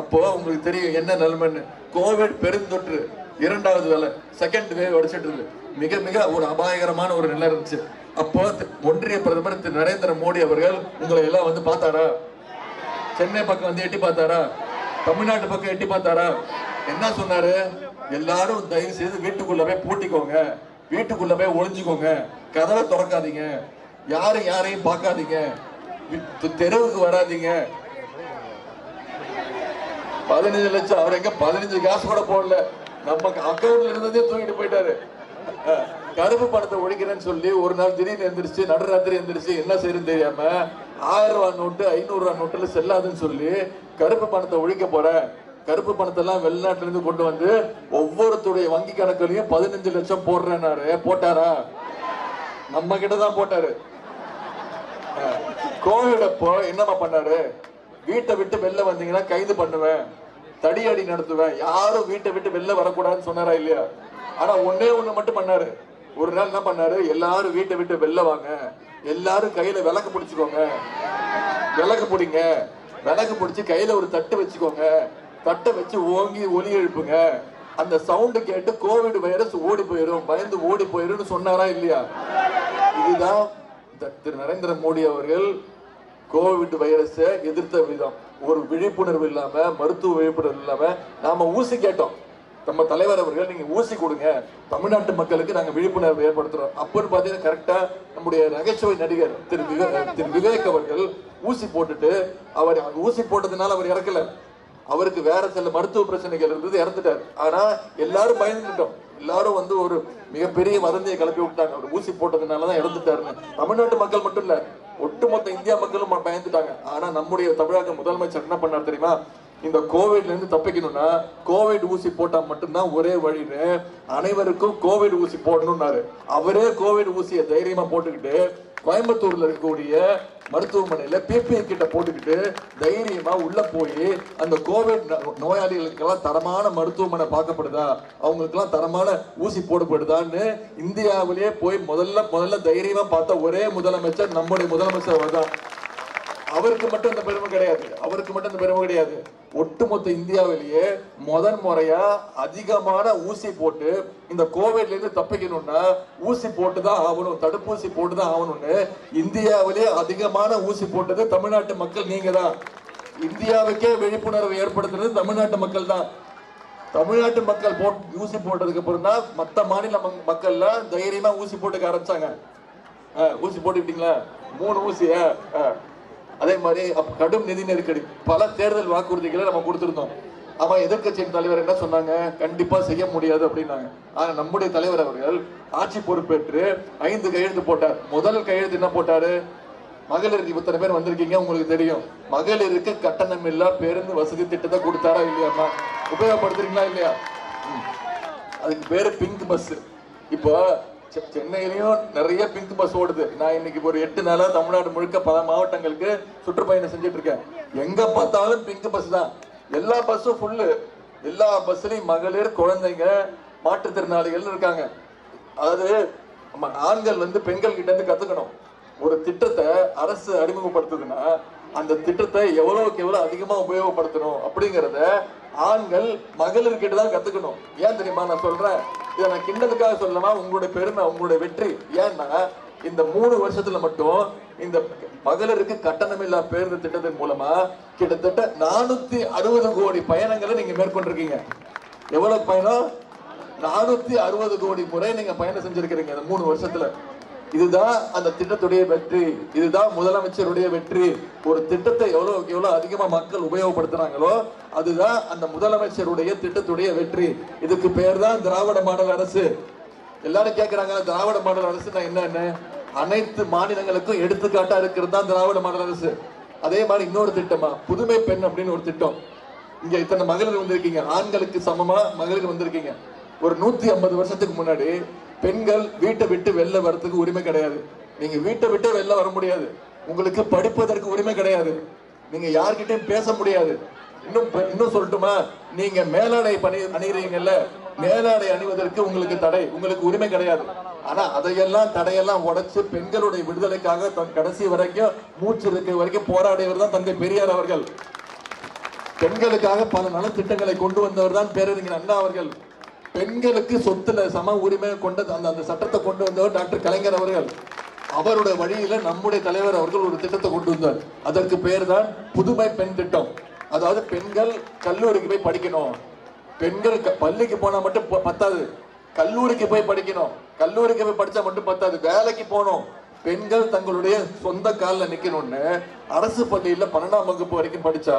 அப்போ உங்களுக்கு தெரியும் என்ன நிலைமைன்னு. கோவிட் பெருந்தொற்று 2வது வேலை, செகண்ட் வேவ் அடிச்சிட்டு இருக்கு. மிக மிக ஒரு அபாயகரமான ஒரு நிலை இருந்துச்சு. அப்போ ஒன்றிய பிரதமர் திரு நரேந்திர மோடி அவர்கள் உங்களை எல்லாம் வந்து பார்த்தாரா? சென்னை பக்கம் வந்து எட்டி பார்த்தாரா? தமிழ்நாட்டு பக்கம் எட்டி பார்த்தாரா? என்ன சொன்னாரு? எல்லாரும் தயவு செய்து வீட்டுக்குள்ள போய் பூட்டிக்கோங்க, வீட்டுக்குள்ள போய் ஒளிஞ்சுக்கோங்க, கதவை திறக்காதீங்க, யாரையும் பார்க்காதீங்க, தெருவுக்கு வராதீங்க. 15 லட்சம் அவர் எங்க 15 காசு கூட போடல, நம்ம அக்கௌண்ட்ல இருந்ததே தூக்கிட்டு போயிட்டாரு. கருப்பு பணத்தை ஒழிக்கிறேன்னு சொல்லி ஒரு நாள் திடீர்னு எந்திரிச்சு நடுராத்திரி எந்திரிச்சு என்ன செய்யறது தெரியாம 1000 ரூபாய் நோட்டு 500 ரூபாய் நோட்டுல செல்லாதுன்னு சொல்லி கருப்பு பணத்தை ஒழிக்க போற, கருப்பு பணத்தை எல்லாம் வெளிநாட்டுல இருந்து கொண்டு வந்து ஒவ்வொருத்தருடைய வங்கி கணக்குலயும் 15 லட்சம் போடுறேன்னாரு. போட்டாரா? நம்ம கிட்டதான் போட்டாரு. கோவிட் அப்போ என்னமா பண்ணாரு? வீட்டை விட்டு வெளில வந்தீங்கன்னா கைது பண்ணுவேன், தடியடி நடத்துவேன், யாரும் வீட்டை விட்டு வெளில வரக்கூடாதுன்னு சொன்னாரா இல்லையா? ஆனா ஒன்னே ஒண்ணு மட்டும் பண்ணாரு. ஒரு நாள் என்ன பண்ணாரு? எல்லாரும் வீட்டை விட்டு வெளில வாங்க, எல்லாரும் கையில விளக்கு பிடிச்சுக்கோங்க, விளக்கு பிடிங்க, விளக்கு பிடிச்சு கையில ஒரு தட்டு வச்சுக்கோங்க, தட்டை வச்சு ஓங்கி ஒலி எழுப்புங்க, அந்த சவுண்டு கேட்டு கோவிட் வைரஸ் ஓடி போயிடும், பயந்து ஓடி போயிடும் சொன்னாரா இல்லையா? இதுதான் திரு நரேந்திர மோடி அவர்கள் கோவிட் வைரஸை எதிர்த்த விதம். ஒரு விழிப்புணர்வு இல்லாம, மருத்துவ விழிப்புணர்வு இல்லாம நாம ஊசி கேட்டோம். நம்ம தலைவர் அவர்கள் நீங்க ஊசி கொடுங்க, தமிழ்நாட்டு மக்களுக்கு நாங்க விழிப்புணர்வு ஏற்படுத்துறோம் அப்படின்னு பாத்தீங்கன்னா கரெக்டா நம்முடைய நகைச்சுவை நடிகர் திரு விவேக் அவர்கள் ஊசி போட்டுட்டு, அவர் ஊசி போட்டதுனால அவர் இறக்கல, அவருக்கு வேற சில மருத்துவ பிரச்சனைகள் இருந்தது, இறந்துட்டார். ஆனா எல்லாரும் பயந்துட்டோம், எல்லாரும் வந்து ஒரு மிகப்பெரிய வதந்தியை கிளப்பி விட்டாங்க, அவர் ஊசி போட்டதுனாலதான் இறந்துட்டாருன்னு. தமிழ்நாட்டு மக்கள் மட்டும் இல்ல, ஒட்டுமொத்த இந்தியா மக்களும் பயந்துட்டாங்க. ஆனா நம்முடைய தமிழக முதலமைச்சர் என்ன பண்ணார் தெரியுமா? இந்த கோவிட்ல இருந்து தப்பிக்கணும்னா கோவிட் ஊசி போட்டா மட்டும்தான் ஒரே வழின்னு அனைவருக்கும் கோவிட் ஊசி போடணும்னாரு. அவரே கோவிட் ஊசியை தைரியமா போட்டுக்கிட்டு கோயம்புத்தூர்ல இருக்கக்கூடிய மருத்துவமனையில பிபிஇ கிட்ட போட்டுக்கிட்டு தைரியமா உள்ள போய் அந்த கோவிட் நோயாளிகளுக்கெல்லாம் தரமான மருத்துவமனை பார்க்கப்படுதா, அவங்களுக்கெல்லாம் தரமான ஊசி போடப்படுதான்னு இந்தியாவிலேயே போய் முதல்ல தைரியமா பார்த்த ஒரே முதலமைச்சர் நம்முடைய முதலமைச்சர் தான். அவருக்கு மட்டும் இந்த பெருமை கிடையாது. ஒட்டுமொத்த இந்தியாவிலேயே முதன் முறையா அதிகமான ஊசி போட்டு இந்த கோவிட்ல இருந்து தப்பிக்கணும்னா ஊசி போட்டுதான் ஆகணும், தடுப்பூசி போட்டுதான் ஆகணும்னு இந்தியாவிலேயே அதிகமான ஊசி போட்டது தமிழ்நாட்டு மக்கள் நீங்க தான். இந்தியாவுக்கே விழிப்புணர்வு ஏற்படுத்துறது தமிழ்நாட்டு மக்கள் தான். தமிழ்நாட்டு மக்கள் ஊசி போட்டதுக்கு அப்புறம் தான் மற்ற மாநில மக்கள்லாம் தைரியமா ஊசி போட்டுக்க ஆரம்பிச்சாங்க. ஊசி போட்டுக்கிட்டீங்களா? 3 ஊசியா? அதே மாதிரி கடும் நிதி நெருக்கடி, பல தேர்தல் வாக்குறுதிகளை நம்ம கொடுத்திருந்தோம். ஆமா, எதிர்கட்சியின் தலைவர் என்ன சொன்னாங்க? கண்டிப்பா செய்ய முடியாது அப்படின்னாங்க. ஆனா நம்முடைய தலைவர் அவர்கள் ஆட்சி பொறுப்பேற்று 5 கையெழுத்து போட்டார். முதல் கையெழுத்து என்ன போட்டாரு? மகளிருக்கு இத்தனை பேர் வந்திருக்கீங்க, உங்களுக்கு தெரியும், மகளிருக்கு கட்டணம் இல்ல பேருந்து வசதி திட்டத்தை கொடுத்தாரா இல்லையாமா? உபயோகப்படுத்துறீங்களா இல்லையா? அதுக்கு பேரு பிங்க் பஸ். இப்போ சென்னையிலையும் நிறைய பிங்க் பஸ் ஓடுது. நான் இன்னைக்கு ஒரு 8 நாளா தமிழ்நாடு முழுக்க பல மாவட்டங்களுக்கு சுற்றுப்பயணம் செஞ்சுட்டு இருக்கேன். எங்க பார்த்தாலும் பிங்க் பஸ் தான். எல்லா பஸ்ஸும் ஃபுல்லு. எல்லா பஸ்லயும் மகளிர், குழந்தைங்க, மாற்றுத்திறனாளிகள் இருக்காங்க. அதாவது ஆண்கள் பெண்கள் கிட்ட இருந்து கத்துக்கணும். ஒரு திட்டத்தை அரசு அறிமுகப்படுத்துதுன்னா அந்த திட்டத்தை எவ்வளவுக்கு எவ்வளவு அதிகமா உபயோகப்படுத்தணும் அப்படிங்கறத ஆண்கள் மகளிர் கிட்ட தான் கத்துக்கணும். ஏன் தெரியுமா நான் சொல்றேன்? இதை நான் கிண்டலுக்காக சொல்லமா, உங்களுடைய பெருமை, உங்களுடைய வெற்றி. ஏன்னா இந்த 3 வருஷத்துல மட்டும் இந்த மகளிருக்கு கட்டணமில்லா பேருந்து திட்டத்தின் மூலமா கிட்டத்தட்ட 460 கோடி பயணங்களை நீங்க மேற்கொண்டிருக்கீங்க. எவ்வளவு பயணம்? 460 கோடி முறை நீங்க பயணம் செஞ்சிருக்கிறீங்க இந்த 3 வருஷத்துல. இதுதான் அந்த திட்டத்துடைய வெற்றி. இதுதான் முதலமைச்சருடைய வெற்றி. ஒரு திட்டத்தை எவ்வளவு அதிகமா மக்கள் உபயோகப்படுத்துறாங்களோ அதுதான் அந்த முதலமைச்சருடைய திட்டத்துடைய வெற்றி. இதுக்கு பேர் தான் திராவிட மாடல் அரசு. எல்லாரும் கேட்கிறாங்க, திராவிட மாடல் அரசுனா என்னன்னு? அனைத்து மாநிலங்களுக்கும் எடுத்துக்காட்டா இருக்கிறது தான் திராவிட மாடல் அரசு. அதே மாதிரி இன்னொரு திட்டமா புதுமை பெண் அப்படின்னு ஒரு திட்டம். இங்க இத்தனை மகளிர் வந்திருக்கீங்க, ஆண்களுக்கு சமமா மகளிர் வந்திருக்கீங்க. ஒரு 150 வருஷத்துக்கு முன்னாடி பெண்கள் வீட்டை விட்டு வெளில வரதுக்கு உரிமை கிடையாது. நீங்க வீட்டை விட்டு வெளில வர முடியாது. உங்களுக்கு படிப்பதற்கு உரிமை கிடையாது. நீங்க யார்கிட்டயும் பேச முடியாது. இன்னும் சொல்லட்டுமா, நீங்க மேலாடை அணிகிறீங்கல்ல, மேலாடை அணிவதற்கு உங்களுக்கு தடை, உங்களுக்கு உரிமை கிடையாது. ஆனா அதையெல்லாம் தடையெல்லாம் உடைச்சு பெண்களுடைய விடுதலைக்காக தன் கடைசி வரைக்கும் மூச்சு இருக்க வரைக்கும் போராடியவர் தான் தந்தை பெரியார் அவர்கள். பெண்களுக்காக பல நலத்திட்டங்களை கொண்டு வந்தவர் தான் பேரறிஞர் அண்ணா அவர்கள். பெண்களுக்கு சொத்துல சம உரிமை கொண்ட அந்த சட்டத்தை கொண்டு வந்தவர் டாக்டர் கலைஞர் அவர்கள். அவருடைய வழியில நம்முடைய தலைவர் அவர்கள் ஒரு திட்டத்தை கொண்டு வந்தார். அதற்கு பேர் தான் புதுமை பெண் திட்டம். அதாவது பெண்கள் கல்லூரிக்கு போய் படிக்கணும். பெண்கள் பள்ளிக்கு போனா மட்டும் பத்தாது, கல்லூரிக்கு போய் படிக்கணும். கல்லூரிக்கு போய் படிச்சா மட்டும் பத்தாது, வேலைக்கு போகணும். பெண்கள் தங்களுடைய சொந்த காலில் நிக்கணும்னு அரசு பள்ளியில 12ஆம் வகுப்பு வரைக்கும் படிச்சா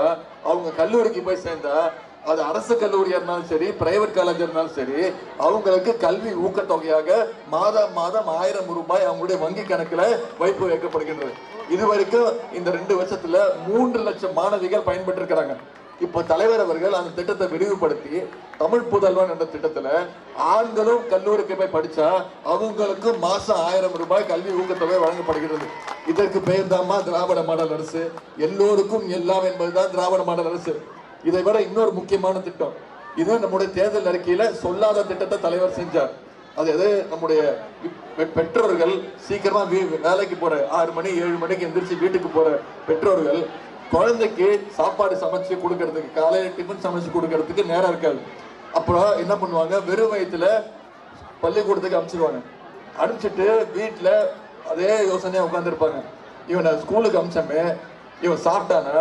அவங்க கல்லூரிக்கு போய் சேர்ந்தா, அது அரசு கல்லூரியா இருந்தாலும் சரி, பிரைவேட் காலேஜ் இருந்தாலும் சரி, அவங்களுக்கு கல்வி ஊக்கத்தொகையாக மாதம் 1000 ரூபாய் அவங்களுடைய வங்கி கணக்குல வைப்பு வைக்கப்படுகின்றது. இதுவரைக்கும் இந்த 2 வருஷத்துல 3 லட்சம் மாணவிகள் பயன்பெற்று இருக்கிறாங்க. இப்ப தலைவர் அவர்கள் அந்த திட்டத்தை விரிவுபடுத்தி தமிழ் புதல்வன் என்ற திட்டத்துல ஆண்களும் கல்லூரிக்கு போய் படிச்சா அவங்களுக்கு மாசம் 1000 ரூபாய் கல்வி ஊக்கத்தொகை வழங்கப்படுகிறது. இதற்கு பெயர் தாமா திராவிட மாடல் அரசு. எல்லோருக்கும் எல்லாம் என்பதுதான் திராவிட மாடல் அரசு. இதை விட இன்னொரு முக்கியமான திட்டம், இது நம்முடைய தேர்தல் அறிக்கையில சொல்லாத திட்டத்தை தலைவர் செஞ்சார். அது நம்முடைய பெற்றோர்கள் சீக்கிரமா வேலைக்கு போற 6 மணி 7 மணிக்கு எந்திரிச்சு வீட்டுக்கு போற பெற்றோர்கள் குழந்தைக்கு சாப்பாடு சமைச்சு கொடுக்கறதுக்கு, காலையில டிஃபன் சமைச்சு கொடுக்கறதுக்கு நேரம் இருக்காது. அப்புறம் என்ன பண்ணுவாங்க, வெறும் வயிற்றுல பள்ளிக்கூடத்துக்கு அனுப்பிச்சிருவாங்க. அனுப்பிச்சிட்டு வீட்டுல அதே யோசனையா உட்காந்துருப்பாங்க. இவனை ஸ்கூலுக்கு அனுப்பிச்சமே, இவன் சாப்பிட்டானா,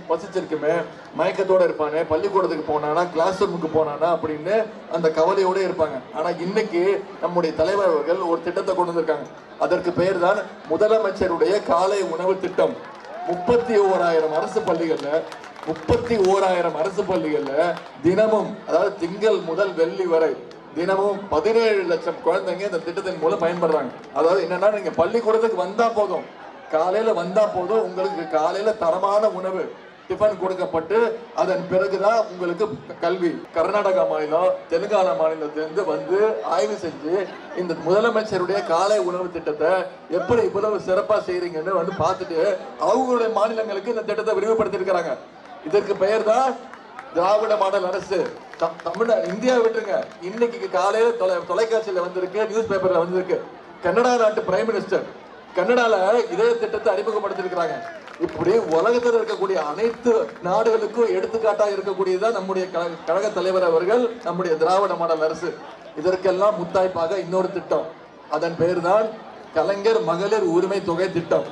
பசிச்சிருக்குமே, மயக்கத்தோட இருப்பானே, பள்ளிக்கூடத்துக்கு போனானா, கிளாஸ் ரூமுக்கு போனானா அப்படின்னு அந்த கவலையோட இருப்பாங்க. ஆனா இன்னைக்கு நம்முடைய தலைவர் அவர்கள் ஒரு திட்டத்தை கொண்டு வந்திருக்காங்க. அதற்கு பெயர் தான் முதலமைச்சருடைய காலை உணவு திட்டம். 31,000 அரசு பள்ளிகள்ல தினமும், அதாவது திங்கள் முதல் வெள்ளி வரை தினமும் 17 லட்சம் குழந்தைங்க இந்த திட்டத்தின் மூலம் பயன்படுறாங்க. அதாவது என்னன்னா, நீங்க பள்ளிக்கூடத்துக்கு வந்தா போதும், காலையில வந்தா போதும், உங்களுக்கு காலையில தரமான உணவு, டிஃபன் கொடுக்கப்பட்டு அதன் பிறகுதான் உங்களுக்கு கல்வி. கர்நாடகா மாநிலம், தெலுங்கானா மாநிலத்திலிருந்து வந்து ஆய்வு செஞ்சு இந்த முதலமைச்சருடைய காலை உணவு திட்டத்தை எப்படி இவ்வளவு சிறப்பா செய்யறீங்கன்னு வந்து பார்த்துட்டு அவங்களுடைய மாநிலங்களுக்கு இந்த திட்டத்தை விரிவுபடுத்தி இருக்கிறாங்க. இதற்கு பெயர் தான் திராவிட மாடல் அரசு. இந்தியா விட்டுருங்க, இன்னைக்கு காலையில தொலைக்காட்சியில வந்திருக்கு, நியூஸ் பேப்பர்ல வந்திருக்கு. கனடா நாட்டு பிரைம் மினிஸ்டர் கனடால இதே திட்டத்தை அறிமுகப்படுத்திருக்கிறாங்க. இப்படி உலகத்தில் இருக்கக்கூடிய அனைத்து நாடுகளுக்கும் எடுத்துக்காட்டாக இருக்கக்கூடியதான் நம்முடைய கழக தலைவர் அவர்கள், நம்முடைய திராவிட மாடல் அரசு. இதற்கெல்லாம் முத்தாய்ப்பாக இன்னொரு திட்டம், அதன் பெயர் தான் கலைஞர் மகளிர் உரிமை தொகை திட்டம்.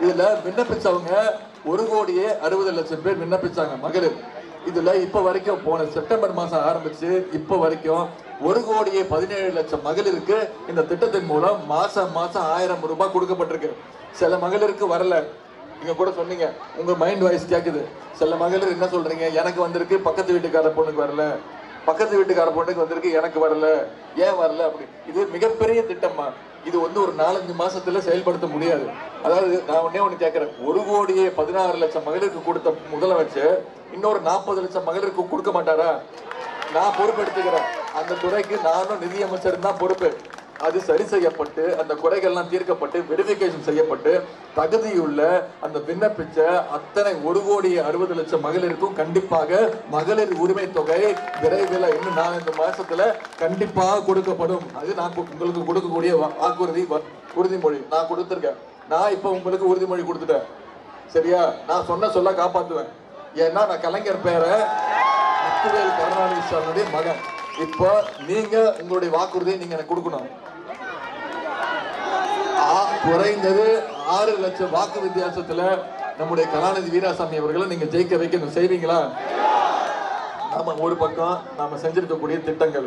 இதுல விண்ணப்பிச்சவங்க 1,60,00,000 பேர் விண்ணப்பிச்சாங்க மகளிர். இதுல இப்ப வரைக்கும் போன செப்டம்பர் மாசம் ஆரம்பிச்சு இப்ப வரைக்கும் 1,17,00,000 மகளிருக்கு இந்த திட்டத்தின் மூலம் மாசம் 1000 ரூபாய் கொடுக்கப்பட்டிருக்கு. சில மகளிருக்கு வரல. நீங்க கூட சொன்னீங்க, உங்க மைண்ட் வாய்ஸ் கேக்குது. சில மகளிர் என்ன சொல்றீங்க, எனக்கு வந்திருக்கு, பக்கத்து வீட்டுக்கார பொண்ணுக்கு வரல, பக்கத்து வீட்டுக்கார பொண்ணுக்கு வந்திருக்கு, எனக்கு வரல, ஏன் வரல அப்படி. இது மிகப்பெரிய திட்டமா. இது வந்து ஒரு 4-5 மாசத்துல செயல்படுத்த முடியாது. அதாவது நான் ஒண்ணு கேட்கிறேன், 1,16,00,000 மகளிருக்கு கொடுத்த முதலமைச்சர் இன்னொரு 40,00,000 மகளிருக்கு கொடுக்க மாட்டாரா? நான் பொறுப்பெடுத்துக்கிறேன். அந்த துறைக்கு நானும் நிதியமைச்சர் தான் பொறுப்பு. அது சரி செய்யப்பட்டு அந்த குறைகள்லாம் தீர்க்கப்பட்டு வெரிஃபிகேஷன் செய்யப்பட்டு தகுதியுள்ள அந்த விண்ணப்பிச்ச அத்தனை 1,60,00,000 மகளிருக்கும் கண்டிப்பாக மகளிர் உரிமை தொகை விரைவில் இன்னும் 4-5 மாசத்துல கண்டிப்பாக கொடுக்கப்படும். அது நான் உங்களுக்கு கொடுக்கக்கூடிய வாக்குறுதி, உறுதிமொழி நான் கொடுத்துருக்கேன். நான் இப்ப உங்களுக்கு உறுதிமொழி கொடுத்துட்டேன், சரியா? நான் சொல்ல காப்பாத்துவேன். ஏன்னா நான் கலைஞர் பேரை முத்துவேல் கருணாநிதி மகன். இப்போ நீங்க உங்களுடைய வாக்குறுதியை நீங்க எனக்கு கொடுக்கணும். குறைந்தது 6 லட்சம் வாக்கு வித்தியாசத்துல நம்முடைய கலாநிதி வீராசாமி அவர்களை நீங்க ஜெயிக்க வைக்கணும். செய்வீங்களா? நாம ஒரு பக்கம் நாம செஞ்சிருக்கக்கூடிய திட்டங்கள்,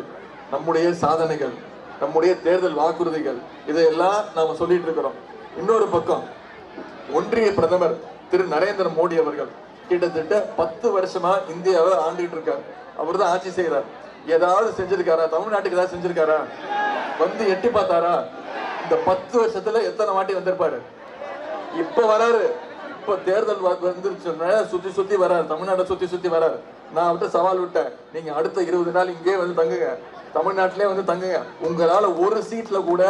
நம்முடைய சாதனைகள், நம்முடைய தேர்தல் வாக்குறுதிகள், இதையெல்லாம் நாம சொல்லிட்டு இருக்கிறோம். இன்னொரு பக்கம் ஒன்றிய பிரதமர் திரு நரேந்திர மோடி அவர்கள் கிட்டத்தட்ட 10 வருஷமா இந்தியாவை ஆண்டுகிட்டு இருக்கார். அவர் தான் ஆட்சி செய்யறார். ஏதாவது செஞ்சிருக்காரா? தமிழ்நாட்டுக்கு ஏதாவது செஞ்சிருக்காரா? வந்து எட்டி பார்த்தாரா? இந்த 10 வருஷத்துல எத்தனை வாட்டி வந்திருப்பாரு? இப்ப வராரு. இப்ப தேர்தல் வந்துருச்சுன்னா சுத்தி வராரு, தமிழ்நாட்டை சுத்தி வராரு. நான் அவர்கிட்ட சவால் விட்டேன், நீங்க அடுத்த 20 நாள் இங்கே வந்து தங்குங்க, தமிழ்நாட்டிலே வந்து தங்குங்க. உங்களால ஒரு சீட்ல கூட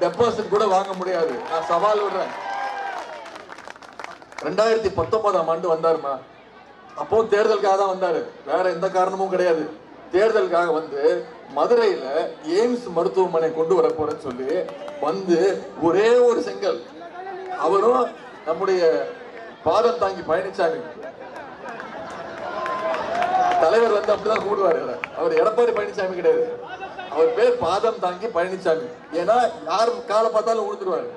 டெபாசிட் கூட வாங்க முடியாது. நான் சவால் விடுறேன். 2019ஆம் ஆண்டு வந்தாருமா, அப்போ தேர்தலுக்காக தான் வந்தாரு, வேற எந்த காரணமும் கிடையாது. தேர்தலுக்காக வந்து மதுரையில எய்ம்ஸ் மருத்துவமனை கொண்டு வர போறேன்னு சொல்லி வந்து ஒரே ஒரு செங்கல், அவரும் நம்முடைய பாதம் தாங்கி பழனிசாமி தலைவர் வந்து அப்படிதான் கூடுவாரு. அவர் எடப்பாடி பழனிசாமி கிடையாது, அவர் பேர் பாதம் தாங்கி பழனிசாமி. ஏன்னா யார் காலை பார்த்தாலும் விழுந்துருவாரு.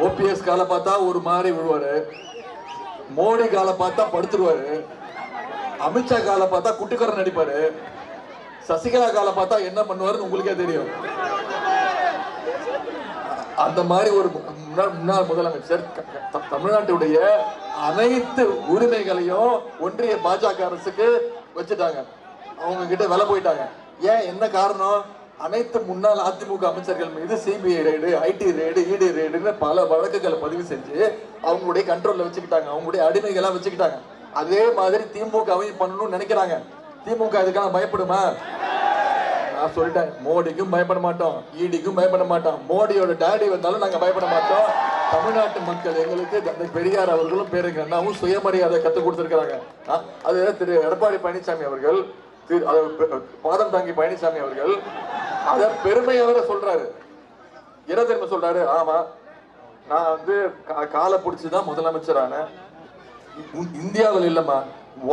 ஓபிஎஸ் காலை பார்த்தா ஒரு மாதிரி விழுவாரு, மோடி காலை பார்த்தா படுத்துருவாரு, அமித்ஷா காலை பார்த்தா குட்டிக்கரன் நடிப்பாரு, சசிகலா காலை பார்த்தா என்ன பண்ணுவாருன்னு உங்களுக்கே தெரியும். அந்த மாதிரி ஒரு முன்னாள் முதலமைச்சர் தமிழ்நாட்டுடைய அனைத்து உரிமைகளையும் ஒன்றிய பாஜக அரசுக்கு வச்சுட்டாங்க. அவங்க கிட்ட விலை போயிட்டாங்க. ஏன், என்ன காரணம்? அனைத்து முன்னாள் அதிமுக அமைச்சர்கள் மீது சிபிஐ ரெய்டு, ஐடி ரெய்டு, இடி ரெய்டுன்னு பல வழக்குகளை பதிவு செஞ்சு அவங்களுடைய கண்ட்ரோல்ல வச்சுக்கிட்டாங்க, அவங்களுடைய அடிமைகளா வச்சுக்கிட்டாங்க. அதே மாதிரி திமுகவையும் பண்ணணும்னு நினைக்கிறாங்க. திமுக இதுக்கான பயப்படுமா? நான் சொல்லிட்டேன், மோடிக்கும் பயப்பட மாட்டோம், ஈடிக்கும் பயப்பட மாட்டோம். மோடியோட டேடி வந்தாலும் நாங்க பயப்பட மாட்டோம். தமிழ்நாட்டு மக்கள் எங்களுக்கு அந்த பெரியார் அவர்களும் பேருங்க அண்ணாவும் சுயமரியாதை கற்றுக் கொடுத்திருக்கிறாங்க. அது திரு எடப்பாடி பழனிசாமி அவர்கள், பாதம் தாங்கி பழனிசாமி அவர்கள் அத பெருமையோட சொல்றாரு. என்ன தெரியுமா சொல்றாரு? ஆமா, நான் வந்து காலை பிடிச்சுதான் முதலமைச்சரான. இந்தியாவில் இல்லம்மா,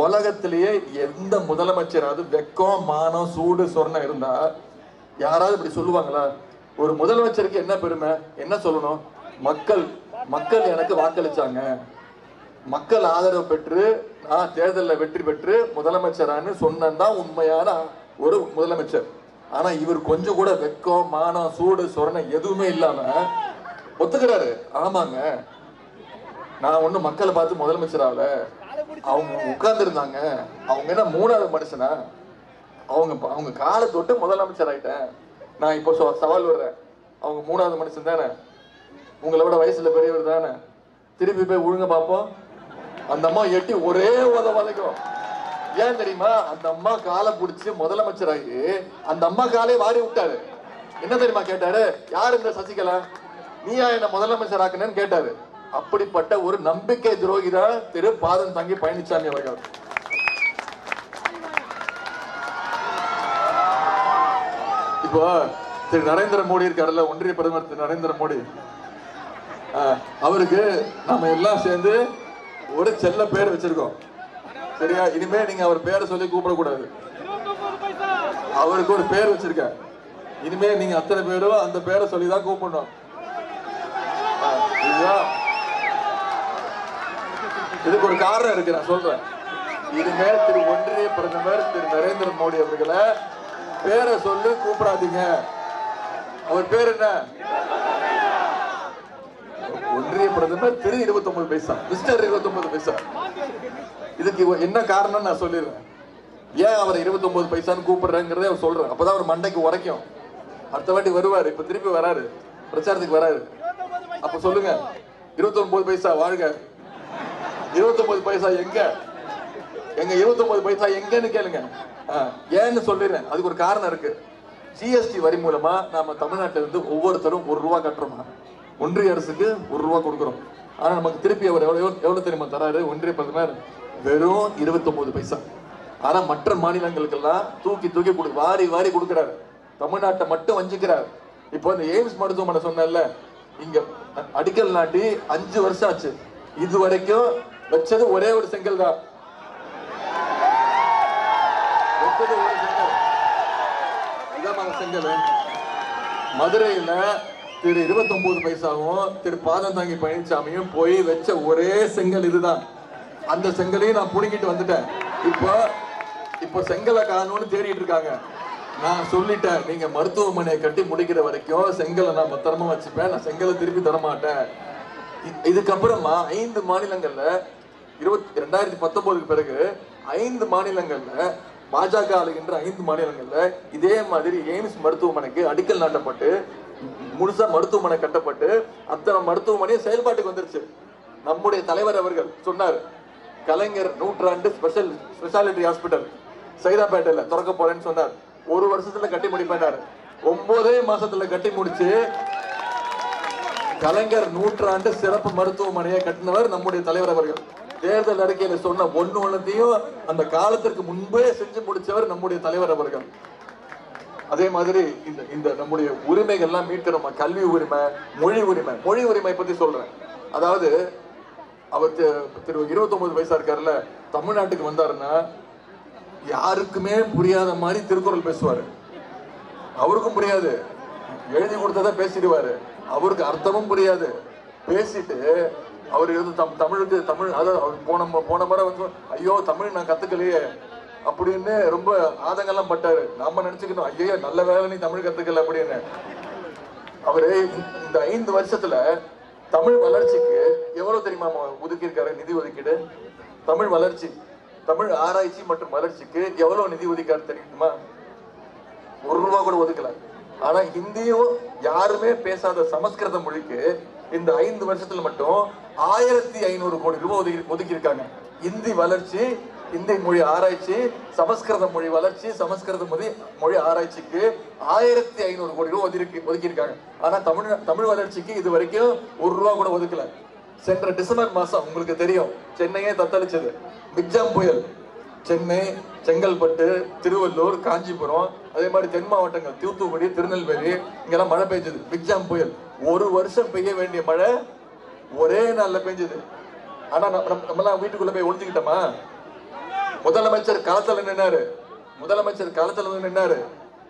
உலகத்திலேயே எந்த முதலமைச்சராவது வெக்கம், மானம், சூடு, சொர்ணம் இருந்தா யாராவது இப்படி சொல்லுவாங்களா? ஒரு முதலமைச்சருக்கு என்ன பெருமை, என்ன சொல்லணும்? மக்கள் எனக்கு வாக்களிச்சாங்க, மக்கள் ஆதரவு பெற்று நான் தேர்தலில் வெற்றி பெற்று முதலமைச்சரான்னு சொன்னதான் உண்மையான ஒரு முதலமைச்சர். ஆனா இவர் கொஞ்சம் கூட வெக்கம், மானம், சூடு, சொரணை எதுவுமே இல்லாம ஒத்துக்கிறாரு. ஆமாங்க, நான் ஒண்ணு மக்களை பார்த்து முதலமைச்சர் ஆகல, அவங்க உட்கார்ந்து இருந்தாங்க. அவங்க என்ன 3வது மனுஷனா? அவங்க காலை தொட்டு முதலமைச்சர் ஆயிட்டேன். நான் இப்போ சவால் விடுறேன், அவங்க 3வது மனுஷன் தானே, உங்களை விட வயசுல பெரியவர் தானே, திருப்பி போய் ஒழுங்க பார்ப்போம். அந்த அம்மா எட்டி ஒரே வதைக்கும். ஏன் தெரியுமா? அந்த அம்மா காலை பிடிச்சி முதலமைச்சராகி அந்த அம்மா காலே வாரி விட்டாரு. என்ன தெரியுமா கேட்டாரு? யார் இந்த சசிகலா, நீயா என்ன முதலமைச்சர் ஆக்குனேன்னு கேட்டாரு. அப்படிப்பட்ட ஒரு நம்பிக்கை துரோகிதான் திரு பாதம் தாங்கி பழனிசாமி அவர்கள். இப்போ திரு நரேந்திர மோடி இருக்காருல்ல, ஒன்றிய பிரதமர் திரு நரேந்திர மோடி, அவருக்கு நாம எல்லாம் சேர்ந்து ஒரு செல்ல பேர் வச்சிருக்கோம். சரியா? இனிமே நீங்க அவர் பேரை சொல்லி கூப்பிடக்கூடாது. அவருக்கு ஒரு பேர் வச்சிருக்க. இனிமே நீங்க அத்தனை பேரும் அந்த பேரை சொல்லிதான் கூப்பிடணும். இதுக்கு ஒரு காரணம் இருக்கு, நான் சொல்றேன். இனிமே திரு ஒன்றிய பிரதமர் திரு நரேந்திர மோடி அவர்களை பேரை சொல்லி கூப்பிடாதீங்க. அவர் பேர் என்ன? ஒன்றிய பிரதமர் திரு 29 பைசா, மிஸ்டர் 29 பைசா. இதுக்கு என்ன காரணம் நான் சொல்லிடுறேன். ஏன் அவர் 29 பைசான்னு கூப்பிடுறேங்கிறத அவர் சொல்றேன். அப்பதான் அவர் மண்டைக்கு உரைக்கும். அடுத்த வாட்டி வருவாரு. இப்ப திருப்பி வராரு, பிரச்சாரத்துக்கு வராரு. அப்ப சொல்லுங்க, 29 பைசா வாழ்க. 29 பைசா எங்க? எங்க 29 பைசா எங்கன்னு கேளுங்க. ஏன்னு சொல்லிடுறேன். அதுக்கு ஒரு காரணம் இருக்கு. ஜிஎஸ்டி வரி மூலமா நாம தமிழ்நாட்டில இருந்து ஒவ்வொருத்தரும் ₹1 கட்டுறோமா? ஒன்றிய அரசுக்கு ₹1 கொடுக்கிறோம். ஆனா நமக்கு திருப்பி அவர் எவ்வளவு தெரியுமா தராரு? ஒன்றிய பிரதமர் வெறும் 29 பைசா. ஆனா மற்ற மாநிலங்களுக்கெல்லாம் தூக்கி தூக்கி வாரி வாரி கொடுக்கிறாரு. தமிழ்நாட்டை மட்டும் வஞ்சிக்கிறார். இப்போ இந்த எய்ம்ஸ் மருத்துவமனை சொன்னல, இங்க அடிக்கல் நாட்டி 5 வருஷம் ஆச்சு. இது வரைக்கும் வச்சது ஒரே ஒரு செங்கல் தான். செங்கல் மதுரையில திரு 29 பைசாவும் திரு பாதம் தாங்கி பழனிசாமியும் போய் வச்ச ஒரே செங்கல் இதுதான். அந்த செங்கலையும் நான் புடுங்கிட்டு வந்துட்டேன். இப்போ செங்கலை காணோம்னு தேடிட்டு இருக்காங்க. நான் சொல்லிட்டேன், நீங்க மருத்துவமனையை கட்டி முடிக்கிற வரைக்கும் செங்கலை நான் பத்திரமா வச்சுப்பேன். நான் செங்கலை திருப்பி தர மாட்டேன். இதுக்கப்புறமா 5 மாநிலங்கள்ல 2019 பிறகு 5 மாநிலங்கள்ல பாஜக ஆளுகின்ற 5 மாநிலங்கள்ல இதே மாதிரி எய்ம்ஸ் மருத்துவமனைக்கு அடிக்கல் நாட்டப்பட்டு முழுசா மருத்துவமனை கட்டப்பட்டு அத்தனை மருத்துவமனையும் செயல்பாட்டுக்கு வந்துருச்சு. நம்முடைய தலைவர் அவர்கள் சொன்னார், கலைஞர் 100 ஸ்பெஷாலிட்டி ஹாஸ்பிட்டல் சைதாப்பேட்டையில திறக்க போறேன்னு சொன்னார். 1 வருஷத்துல கட்டி முடிப்பாரு. 9 மாசத்துல கட்டி முடிச்சு கலைஞர் 100 சிறப்பு மருத்துவமனையை கட்டினவர் நம்முடைய தலைவர் அவர்கள். தேர்தல் அறிக்கையில சொன்ன ஒன்னையும் அந்த காலத்திற்கு முன்பே செஞ்சு முடிச்சவர் நம்முடைய தலைவர் அவர்கள். அதே மாதிரி இந்த நம்முடைய உரிமைகள்லாம் மீட்கிறோம். கல்வி உரிமை, மொழி உரிமை பத்தி சொல்றேன். அதாவது அவர் திரு 29 பைசா இருக்காருல்ல, தமிழ்நாட்டுக்கு வந்தாருன்னா யாருக்குமே புரியாத மாதிரி திருக்குறள் பேசுவாரு. அவருக்கும் புரியாது, எழுதி கொடுத்ததை பேசிடுவாரு. அவருக்கு அர்த்தமும் புரியாது. பேசிட்டு அவர் தமிழுக்கு அதாவது போன முறை வந்து ஐயோ தமிழ் நான் கத்துக்கலையே அப்படின்னு ரொம்ப ஆதங்கெல்லாம் பட்டாரு. நாம நினைச்சுக்கணும், ஐயோ நல்ல வேலை நீ தமிழ் கத்துக்கல அப்படின்னு. அவரு இந்த 5 வருஷத்துல தமிழ் வளர்ச்சிக்கு எவ்வளவு தெரியுமா ஒதுக்கி இருக்காரு நிதி ஒதுக்கீடு? தமிழ் வளர்ச்சி, தமிழ் ஆராய்ச்சி மற்றும் வளர்ச்சிக்கு எவ்வளவு நிதி ஒதுக்காரு தெரியுமா? ₹1 கூட ஒதுக்கல. ஆனா ஹிந்தியும் யாருமே பேசாத சமஸ்கிருத மொழிக்கு இந்த 5 வருஷத்துல மட்டும் 1500 கோடி ரூபாய் ஒதுக்கி இருக்காங்க. ஹிந்தி வளர்ச்சி, ஹிந்தி மொழி ஆராய்ச்சி, சமஸ்கிருத மொழி வளர்ச்சி, சமஸ்கிருத மொழி ஆராய்ச்சிக்கு 1500 கோடி ரூபாய் ஒதுக்கி இருக்காங்க. ஆனா தமிழ் வளர்ச்சிக்கு இது வரைக்கும் ₹1 கூட ஒதுக்கல. சென்ற டிசம்பர் மாசம் உங்களுக்கு தெரியும், சென்னையே தத்தளிச்சது மிக்ஜாம் புயல். சென்னை, செங்கல்பட்டு, திருவள்ளூர், காஞ்சிபுரம், அதே மாதிரி தென் மாவட்டங்கள் தூத்துக்குடி, திருநெல்வேலி இங்கெல்லாம் மழை பெய்ஞ்சது. மிக்ஜாம் புயல் 1 வருஷம் பெய்ய வேண்டிய மழை ஒரே நாள்ல பெஞ்சது. ஆனா நம்மலாம் வீட்டுக்குள்ள போய் ஒழிஞ்சுக்கிட்டோமா? முதலமைச்சர் களத்துல நின்னாரு.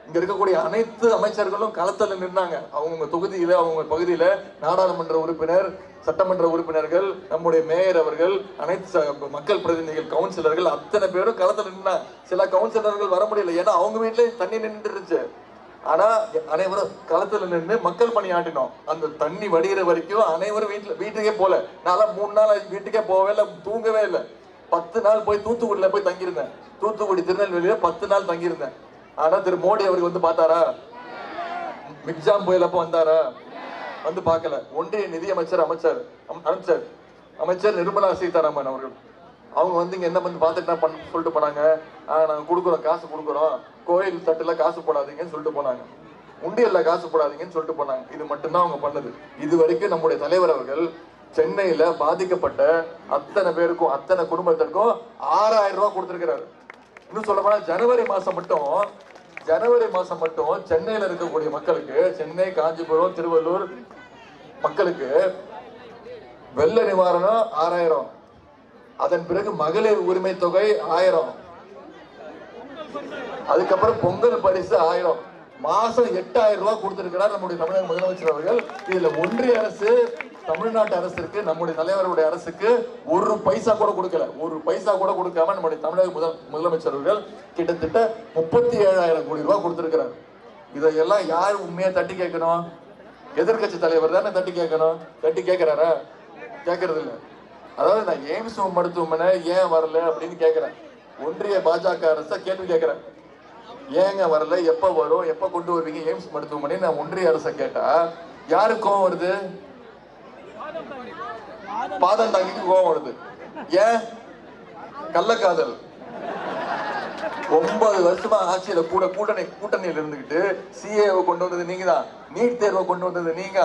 இங்க இருக்கக்கூடிய அனைத்து அமைச்சர்களும் களத்துல நின்னாங்க. அவங்க தொகுதியில, அவங்க பகுதியில நாடாளுமன்ற உறுப்பினர், சட்டமன்ற உறுப்பினர்கள், நம்முடைய மேயர் அவர்கள், அனைத்து மக்கள் பிரதிநிதிகள், கவுன்சிலர்கள் அத்தனை பேரும் களத்துல நின்னாங்க. சில கவுன்சிலர்கள் வர முடியல, ஏன்னா அவங்க வீட்டுல தண்ணி நின்று இருந்துச்சு. ஆனா அனைவரும் களத்துல நின்று மக்கள் பணி ஆட்டினோம். அந்த தண்ணி வடிகிற வரைக்கும் அனைவரும் வீட்டுக்கே போல. நான் 3 நாள் வீட்டுக்கே போகவே இல்லை, தூங்கவே இல்லை. 10 நாள் போய் தூத்துக்குடியில போய் தங்கியிருந்தேன். தூத்துக்குடி, திருநெல்வேலியில 10 நாள் தங்கியிருந்தேன். ஆனா திரு மோடி அவருக்கு வந்து பார்த்தாரா? மிக்ஜாம் புயல் அப்ப வந்தாரா? வந்து பார்க்கல. ஒன்றிய நிதி அமைச்சர் நிர்மலா சீதாராமன் அவர்கள் அவங்க வந்து இங்க என்ன பண்ணி பார்த்துட்டு சொல்லிட்டு போனாங்க, நாங்க கொடுக்குறோம், காசு கொடுக்குறோம், கோயில் தட்டுல காசு போடாதீங்கன்னு சொல்லிட்டு போனாங்க, உண்டியல்ல காசு போடாதீங்கன்னு சொல்லிட்டு போனாங்க. இது மட்டும்தான் அவங்க பண்ணது. இது வரைக்கும் நம்முடைய தலைவர் அவர்கள் சென்னையில பாதிக்கப்பட்ட அத்தனை பேருக்கும் அத்தனை குடும்பத்திற்கும் 6000 ரூபாய் கொடுத்திருக்கிறாரு. இன்னும் சொல்ல போனா ஜனவரி மாசம் மட்டும் சென்னையில இருக்கக்கூடிய மக்களுக்கு, சென்னை, காஞ்சிபுரம், திருவள்ளூர் மக்களுக்கு வெள்ள நிவாரணம் 6000, அதன் பிறகு மகளிர் உரிமை தொகை 1000, அதுக்கப்புறம் பொங்கல் பரிசு 1000, மாசம் 8000 ரூபாய் கொடுத்திருக்கிறார் நம்முடைய தமிழக முதலமைச்சர் அவர்கள். இதுல ஒன்றிய அரசு, தமிழ்நாட்டு அரசுக்கு, நம்முடைய தலைவருடைய அரசுக்கு ஒரு பைசா கூட கொடுக்கல. ஒரு பைசா கூட கொடுக்காம நம்முடைய தமிழக முதலமைச்சர் அவர்கள் கிட்டத்தட்ட 37,000 கோடி ரூபாய் கொடுத்திருக்கிறார். இதையெல்லாம் யார் உண்மையா தட்டி கேட்கணும்? எதிர்கட்சி தலைவர் தானே தட்டி கேட்கணும். தட்டி கேட்கிறாரா? கேட்கறது இல்லை. அதாவது நான் எய்ம்ஸ் மருத்துவமனை ஏன் வரல அப்படின்னு கேட்கிறேன். ஒன்றிய பாஜக அரச கேள்வி கேட்கிறேன். ஏங்க வரல, எப்ப வரும், எப்ப கொண்டு வருவீங்க எய்ம்ஸ் மருத்துவமனை? நான் ஒன்றிய அரச கேட்டா யாருக்கு கோவம் வருது? பாதம் தாங்கிக்கு கோவம் வருது. ஏன்? கள்ளக்காதல். 9 வருஷமா ஆட்சியில கூட்டணியில் இருந்துகிட்டு சிஏவை கொண்டு வந்தது நீங்க தான், நீட் தேர்வை கொண்டு வந்தது நீங்க,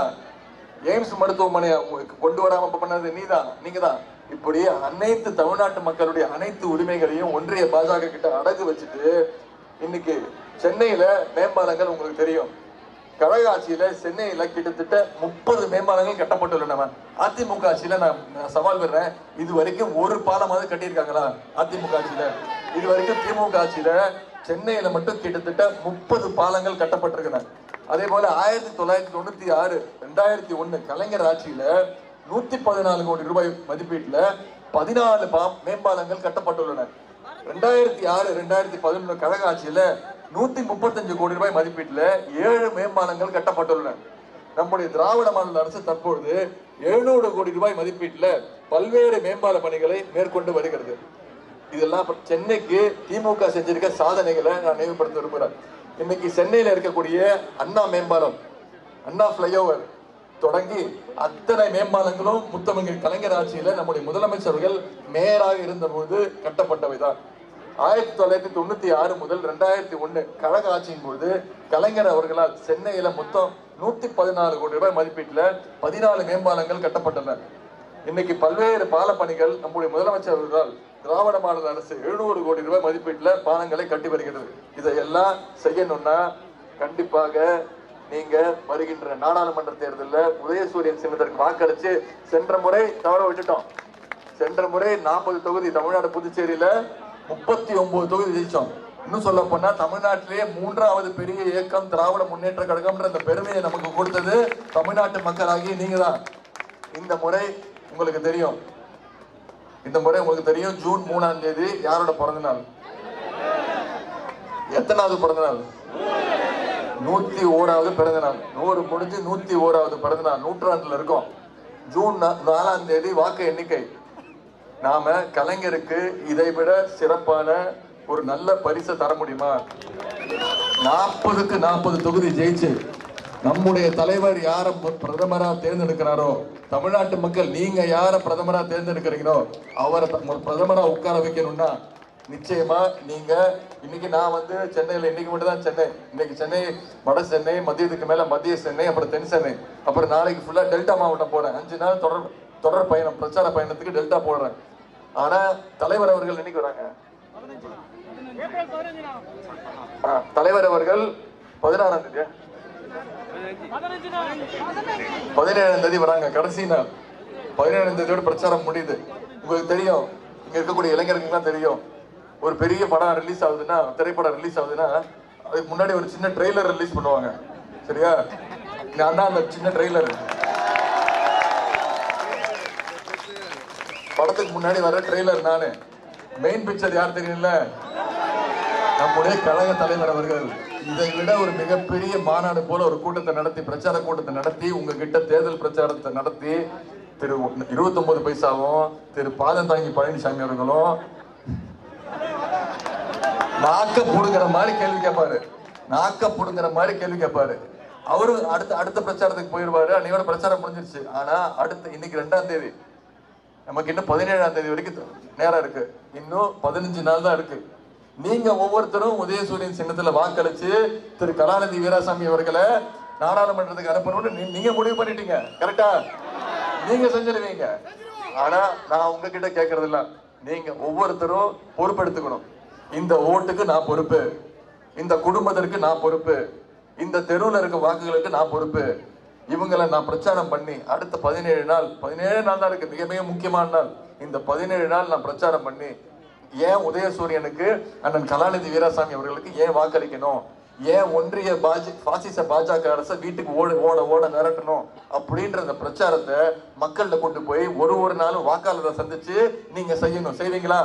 எய்ம்ஸ் மருத்துவமனையை கொண்டு வராம பண்ணது நீங்க தான். இப்படி அனைத்து தமிழ்நாட்டு மக்களுடைய அனைத்து உரிமைகளையும் ஒன்றிய பாஜக கிட்ட அடகு வச்சுட்டு இன்னைக்கு சென்னையில மேம்பாலங்கள் உங்களுக்கு தெரியும். கழக ஆட்சியில சென்னையில கிட்டத்தட்ட 30 மேம்பாலங்கள் கட்டப்பட்டுள்ளன. அதிமுக ஆட்சியில நான் சவால் விடுறேன், இது வரைக்கும் ஒரு பாலமாவது கட்டியிருக்காங்களா? அதிமுக ஆட்சியில இது வரைக்கும். திமுக ஆட்சியில சென்னையில மட்டும் கிட்டத்தட்ட 30 பாலங்கள் கட்டப்பட்டிருக்கின்றன. அதே போல 1996 2001 கலைஞர் ஆட்சியில 114 கோடி ரூபாய் மதிப்பீட்டுல 14 மேம்பாலங்கள் கட்டப்பட்டுள்ளன. 2006 2011 கழக ஆட்சியில 135 கோடி ரூபாய் மதிப்பீட்டுல 7 மேம்பாலங்கள் கட்டப்பட்டுள்ளன. நம்முடைய திராவிட மாடல் அரசு தற்பொழுது 700 கோடி ரூபாய் மதிப்பீட்டுல பல்வேறு மேம்பால பணிகளை மேற்கொண்டு வருகிறது. இதெல்லாம் சென்னைக்கு திமுக செஞ்சிருக்க சாதனைகளை நான் நினைவுபடுத்த விரும்புகிறேன். இன்னைக்கு சென்னையில இருக்கக்கூடிய அண்ணா மேம்பாலம், அண்ணா பிளைஓவர் தொடங்கி அத்தனை மேம்பாலங்களும் முத்தமிழ் கலைஞர் ஆட்சியில நம்முடைய முதலமைச்சர்கள் மேயராக இருந்த போது கட்டப்பட்டவைதான். 1996 முதல் 2001 கழக ஆட்சியின் போது கலைஞர் அவர்களால் சென்னையில மொத்தம் 114 கோடி ரூபாய் மதிப்பீட்டுல 14 மேம்பாலங்கள் கட்டப்பட்டன. இன்னைக்கு பல்வேறு பால பணிகள் நம்முடைய முதலமைச்சர் அவர்களால் திராவிட மாடல் அரசு 700 கோடி ரூபாய் மதிப்பீட்டுல பாலங்களை கட்டி வருகிறது. இதையெல்லாம் செய்யணும்னா கண்டிப்பாக நீங்க வருகின்ற நாடாளுமன்ற தேர்தலில் உதயசூரியன் சின்னத்திற்கு வாக்களிச்சு, சென்ற முறை தவற விட்டுட்டோம். சென்ற முறை 40 தொகுதி தமிழ்நாடு புதுச்சேரியில 39 தொகுதி ஜெயிச்சோம். இன்னும் சொல்ல போனா தமிழ்நாட்டிலேயே 3வது பெரிய இயக்கம் திராவிட முன்னேற்ற கழகம்ன்ற அந்த பெருமையை நமக்கு கொடுத்தது தமிழ்நாட்டு மக்களாகிய நீங்க தான். இந்த முறை உங்களுக்கு தெரியும், ஜூன் 3ஆம் தேதி யாரோட பிறந்த நாள்? எத்தனாவது பிறந்த நாள்? 101வது பிறந்த நாள். 100 முடிஞ்சு 101வது பிறந்த நாள். நூற்றாண்டுல இருக்கோம். ஜூன் 4ஆம் தேதி வாக்கு எண்ணிக்கை. நாம கலைஞருக்கு இதைவிட சிறப்பான ஒரு நல்ல பரிசை தர முடியுமா? 40க்கு 40 தொகுதி ஜெயிச்சு நம்முடைய தலைவர் யார பிரதமரா தேர்ந்தெடுக்கிறாரோ, தமிழ்நாட்டு மக்கள் நீங்க யார பிரதமரா தேர்ந்தெடுக்கிறீங்களோ அவரை பிரதமரா உட்கார வைக்கணும்னா நிச்சயமா நீங்க இன்னைக்கு நான் சென்னையில இன்னைக்கு மட்டும் தான் சென்னை, இன்னைக்கு சென்னை, வட சென்னை, மதியத்துக்கு மேல மத்திய சென்னை, அப்புறம் தென் சென்னை, அப்புறம் நாளைக்கு ஃபுல்லா டெல்டா மாவட்டம் போறேன். 5 நாள் தொடர் பயணம், பிரச்சார பயணத்துக்கு டெல்டா போடுறேன். ஆனா தலைவர் அவர்கள் இன்னைக்கு வராங்க. தலைவர் அவர்கள் 16ஆம் தேதி 17ஆம் தேதி வராங்க. கடைசி நாள் 17ஆம் தேதியோட பிரச்சாரம் முடியுது. உங்களுக்கு தெரியும், இங்க இருக்கக்கூடிய இளைஞர்களுக்கு தான் தெரியும், ஒரு பெரிய படம் ரிலீஸ் ஆகுதுன்னா, திரைப்படம் ரிலீஸ் ஆகுதுன்னா அதுக்கு முன்னாடி ஒரு சின்ன ட்ரெய்லர் ரிலீஸ் பண்ணுவாங்க. சரியா? நான் தான் அந்த சின்ன ட்ரெய்லர். படத்துக்கு முன்னாடி வர ட்ரெய்லர் நானு. மெயின் பிக்சர் யார் தெரியல? நம்முடைய கழக தலைவர் அவர்கள். இதை விட ஒரு மிகப்பெரிய மாநாடு போல ஒரு கூட்டத்தை நடத்தி, பிரச்சார கூட்டத்தை நடத்தி, உங்ககிட்ட தேர்தல் பிரச்சாரத்தை நடத்தி, திரு 29 பைசாவும் திரு பாதந்தாங்கி பழனிசாமி அவர்களும் நாக்க புடுங்கிற மாதிரி கேள்வி கேட்பாரு. அவரு அடுத்த பிரச்சாரத்துக்கு போயிடுவாரு. அன்னையோட பிரச்சாரம் முடிஞ்சிருச்சு. ஆனா இன்னைக்கு 2ஆம் தேதி நமக்கு இன்னும் 17ஆம் தேதி வரைக்கும் நேரம் இருக்கு. இன்னும் 15 நாள் தான் இருக்கு. நீங்க ஒவ்வொருத்தரும் உதயசூரியன் சின்னத்துல வாக்களிச்சு திரு கலாநிதி வீராசாமி அவர்களை நாடாளுமன்றத்துக்கு அனுப்பணும்னு நீங்க முடிவு பண்ணிட்டீங்க. கரெக்டா? நீங்க செஞ்சிருவீங்க. ஆனா நான் உங்ககிட்ட கேட்கறது இல்ல, நீங்க ஒவ்வொருத்தரும் பொறுப்பெடுத்துக்கணும். இந்த ஓட்டுக்கு நான் பொறுப்பு, இந்த குடும்பத்திற்கு நான் பொறுப்பு, இந்த தெருவில் இருக்க வாக்குகளுக்கு நான் பொறுப்பு. இவங்களை நான் பிரச்சாரம் பண்ணி அடுத்த 17 நாள் தான் இருக்கு, மிக மிக முக்கியமான நாள். இந்த 17 நாள் நான் பிரச்சாரம் பண்ணி ஏன் உதயசூரியனுக்கு அண்ணன் கலாநிதி வீராசாமி அவர்களுக்கு ஏன் வாக்களிக்கணும், ஏன் ஒன்றிய பாசிச பாஜக அரசை வீட்டுக்கு ஓட விரட்டணும் அப்படின்ற அந்த பிரச்சாரத்தை மக்கள்கிட்ட கொண்டு போய் ஒரு நாளும் வாக்காளரை சந்திச்சு நீங்க செய்யணும். செய்வீங்களா?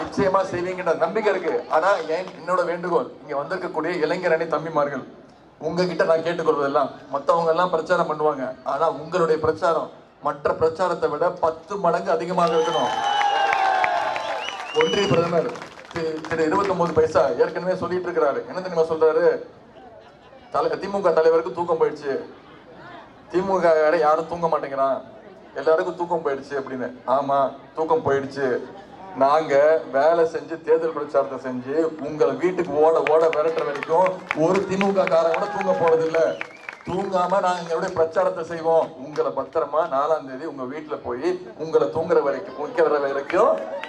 நிச்சயமா செய்வீங்கன்ற நம்பிக்கை இருக்கு. ஆனா என்னோட வேண்டுகோள், இங்க வந்திருக்கக்கூடிய இளைஞர் அணி தம்பிமார்கள், உங்ககிட்ட நான் கேட்டுக்கொள்வதெல்லாம், மற்றவங்க எல்லாம் பிரச்சாரம் பண்ணுவாங்க, ஆனா உங்களுடைய பிரச்சாரம் மற்ற பிரச்சாரத்தை விட 10 மடங்கு அதிகமாக இருக்கணும். ஒன்றிய பிரதமர் திரு 29 பைசா ஏற்கனவே சொல்லிட்டு இருக்கிறாரு. என்ன தெரியுமா சொல்றாரு? திமுக தலைவருக்கு தூக்கம் போயிடுச்சு, திமுக யாரும் தூங்க மாட்டேங்கிறான், எல்லாருக்கும் தூக்கம் போயிடுச்சு அப்படின்னு. ஆமா, தூக்கம் போயிடுச்சு. நாங்க வேலை செஞ்சு தேர்தல் பிரச்சாரத்தை செஞ்சு உங்களை வீட்டுக்கு ஓட விரட்டுற வரைக்கும் ஒரு திமுக காரங்க கூட தூங்க போறது இல்ல. தூங்காம நாங்க எங்களுடைய பிரச்சாரத்தை செய்வோம். உங்களை பத்திரமா 4ஆம் தேதி உங்க வீட்டுல போய் உங்களை தூங்குற வரைக்கும்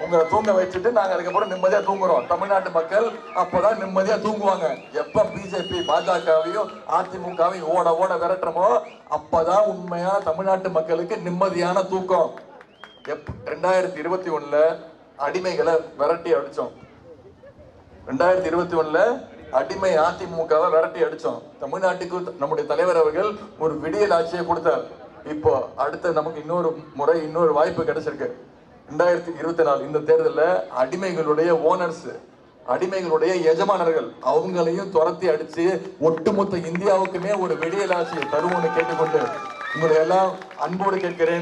உங்களை தூங்க வச்சுட்டு நாங்க அதுக்கப்புறம் நிம்மதியா தூங்குறோம். தமிழ்நாட்டு மக்கள் அப்பதான் நிம்மதியா தூங்குவாங்க. எப்ப பிஜேபி பாஜகவையும் அதிமுகவையும் ஓட விரட்டுறமோ அப்பதான் உண்மையா தமிழ்நாட்டு மக்களுக்கு நிம்மதியான தூக்கம். 2021ல அடிமைகளை விரட்டி அடிச்சோம். 2021ல அடிமை அதிமுகவை விரட்டி அடிச்சோம். தமிழ்நாட்டுக்கு நம்முடைய தலைவர் அவர்கள் ஒரு விடியல் ஆட்சியை கொடுத்தார். இப்போ அடுத்த நமக்கு இன்னொரு வாய்ப்பு கிடைச்சிருக்கு. 2024 இந்த தேர்தலில் அடிமைகளுடைய ஓனர்ஸ், அடிமைகளுடைய எஜமானர்கள் அவங்களையும் துரத்தி அடிச்சு ஒட்டுமொத்த இந்தியாவுக்குமே ஒரு விடியல் ஆட்சியை தருவோம்னு கேட்டுக்கொண்டு உங்களை எல்லாம் அன்போடு கேட்கிறேன்.